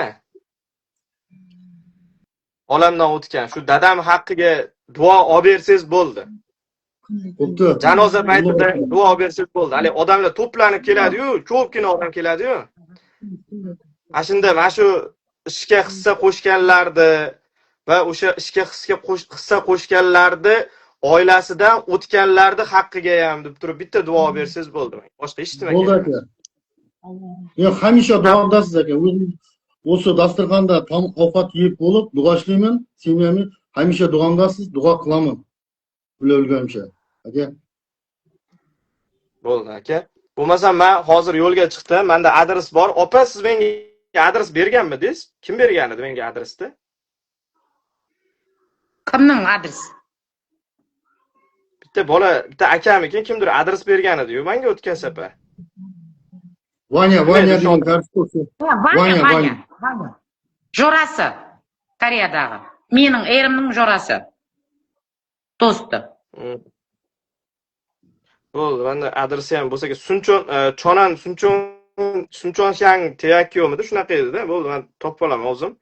olamdan o'tgan. Shu dadam haqqiga duo olib bersangiz bo'ldi. Janoza paytida duo olib bersangiz bo'ldi. Hali odamlar to'planib keladi-yu, ko'pgina odam keladi-yu. Ashunda mana shu ishga hissa qo'shganlarni va o'sha ishga hissa qo'shganlarni oilasidan o'tganlarni haqqiga ham deb turib bitta duo olib bersangiz bo'ldi. Boshqa hech nima bo'ldi aka. Men hamisha duodasiz aka. O'sha dasturxonda tam ovqat yeb bo'lib, duo ishlayman, semyamni hamisha duomdasiz, duo qilaman. O'lganimcha. Aka. Bo'ldi aka. Bo'lmasam men hozir yo'lga chiqdim. Menda adres bor. Opa, siz menga adres berganmidingiz? Kim bergan edi menga adresni? Kimning adresi? Bitta bola, bitta akamikin kimdir adres bergan edi-yu menga o'tgan safar. Vanya degan kartoshka. Vanya. Jo'rasi. Koreyadagi. Mening erimning jo'rasi. Do'sti. Bo'ldi, menda adresi ham bo'lsa, Sunchonshang Teyakkiyomidi, shunaqa edi-da. Bo'ldi, men topib olaman o'zim.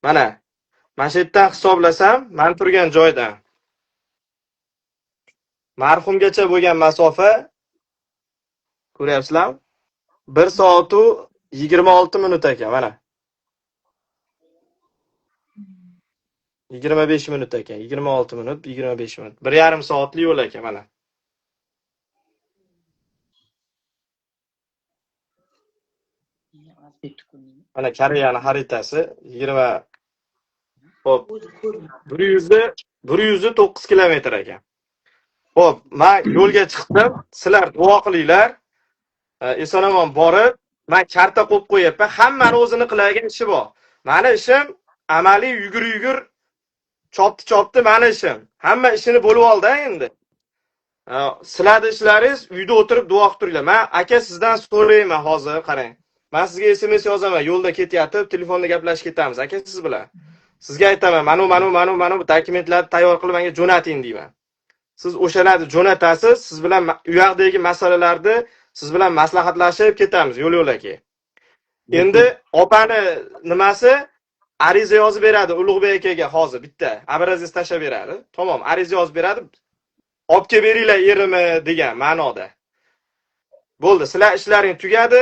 Mana shu yerdan hisoblasam, men turgan joydan marhumgacha bo'lgan masofa ko'ryapsizlarmi? 1 soat 26 minut ekan, mana. 25 minut ekan, 26 minut, 25 minut. 1,5 soatlik yo'l ekan, mana. Mana Koreyani xaritasi 20 Xo'p. 109 kilometr ekan. Xo'p, men yo'lga chiqdim. Sizlar duo qilinglar. Eson-omon borib, men karta qo'yib qo'yapman. Hammani o'zini qiladigan ishi bor. Meni ishim amaliy yugur chopdi meni ishim. Hamma ishini bo'lib oldi endi. Sizlarning ishlaringiz uyda o'tirib duo qilib turinglar. Men aka sizdan so'rayman hozir, qarang. Men sizga SMS yozaman, yo'lda ketyapti, telefonda gaplashib ketamiz, aka siz bilan. Sizga aytaman, mana bu dokumentlarni tayyor qilib menga jo'nating deyman. Siz o'shalarni jo'natasiz, siz bilan u yoqdagi masalalarni siz bilan maslahatlashib ketamiz yo'l-yo'laki. Endi opani nimasi ariza yozib beradi Ulug'bek akaga hozir bitta abrazingiz tashlab beradi. Tamom, ariza yozib beradi. Olib kelib beringlar erimni degan ma'noda. Bo'ldi, sizlar ishlaring tugadi.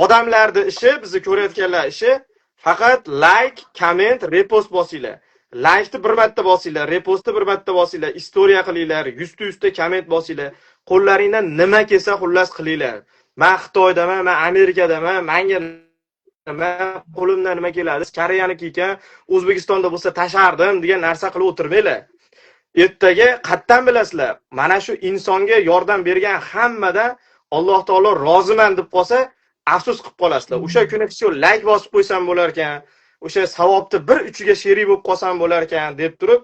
Odamlarning ishi, bizni ko'rayotganlar ishi faqat like, comment, repost bosinglar. Like'ni bir marta bosinglar, repostni bir marta bosinglar, istoriya qilinglar, 100 ta comment bosinglar. Qo'llaringdan nima kelsa xullas qilinglar. men Xitoydaman, men Amerikadaman, menga nima qo'limdan nima keladi, Koreyaniki ekan, O'zbekistonda bo'lsa tashardim degan narsa qilib o'tirmanglar. Ertaga qattan bilasizlar, mana shu insonga yordam bergan hammadan Alloh taolo roziman deb qolsa, afsus qilib qolasizlar. O'sha kuni shu like bosib qo'ysam bo'lar ekan, o'sha savobni bir uchiga sherik bo'lib qolsam bo'lar ekan deb turib,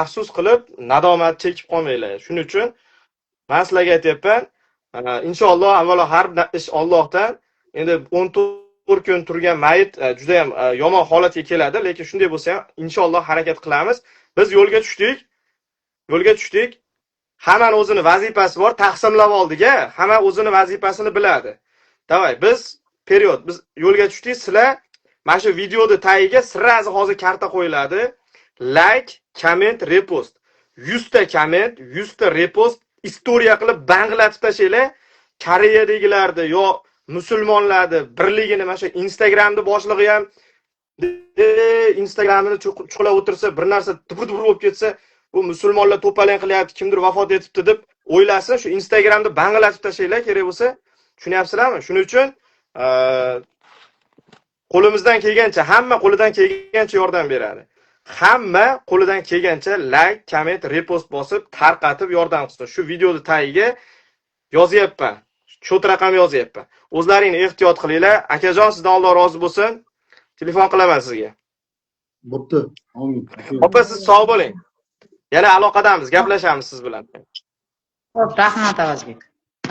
afsus qilib nadomat chekib qolmanglar. Shuning uchun men sizlarga aytyapman, inshaalloh avvalo har bir ish Allohdan. Endi 14 kun turgan mayit juda ham yomon holatga keladi, lekin shunday bo'lsa ham inshaalloh harakat qilamiz. Biz yo'lga tushdik. Hammaning o'zini vazifasi bor, taqsimlab oldik. Hamma o'zini vazifasini biladi. Davay, biz yo'lga tushdik. Sizlar mana shu videoni tagiga sirazi hozir karta qo'yiladi. Like, comment, repost. 100 ta comment, 100 ta repost istoriya qilib banglatib tashlaylar. Koreyadagilarni yo musulmonlarni birligini mana shu Instagramda boshlig'i ham Instagramini chuqlab o'tirsa, bir narsa tupur bo'lib ketsa, bu musulmonlar to'palon qilyapti, kimdir vafot etibdi deb o'ylasin, shu Instagramda banglatib tashlaylar kerak bo'lsa. Tushunyapsizlarmi? Shuning uchun qo'limizdan kelgancha, hamma qo'lidan kelgancha yordam beradi. Hamma qo'lidan kelgancha like, comment, repost bosib, tarqatib yordam qilsin. Shu videoni tagiga yozyapman. Shot raqam yozyapman. O'zlaringni ehtiyot qilinglar. Akajon, sizdan Alloh rozi bo'lsin. Telefon qilaman sizga. Bo'pti. Amin. Opa, siz sog' bo'ling. Yana aloqadamiz, gaplashamiz siz bilan. Xo'p, rahmat Avazbek.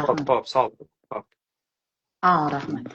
Xo'p, sog' bo'ling. Rahmat.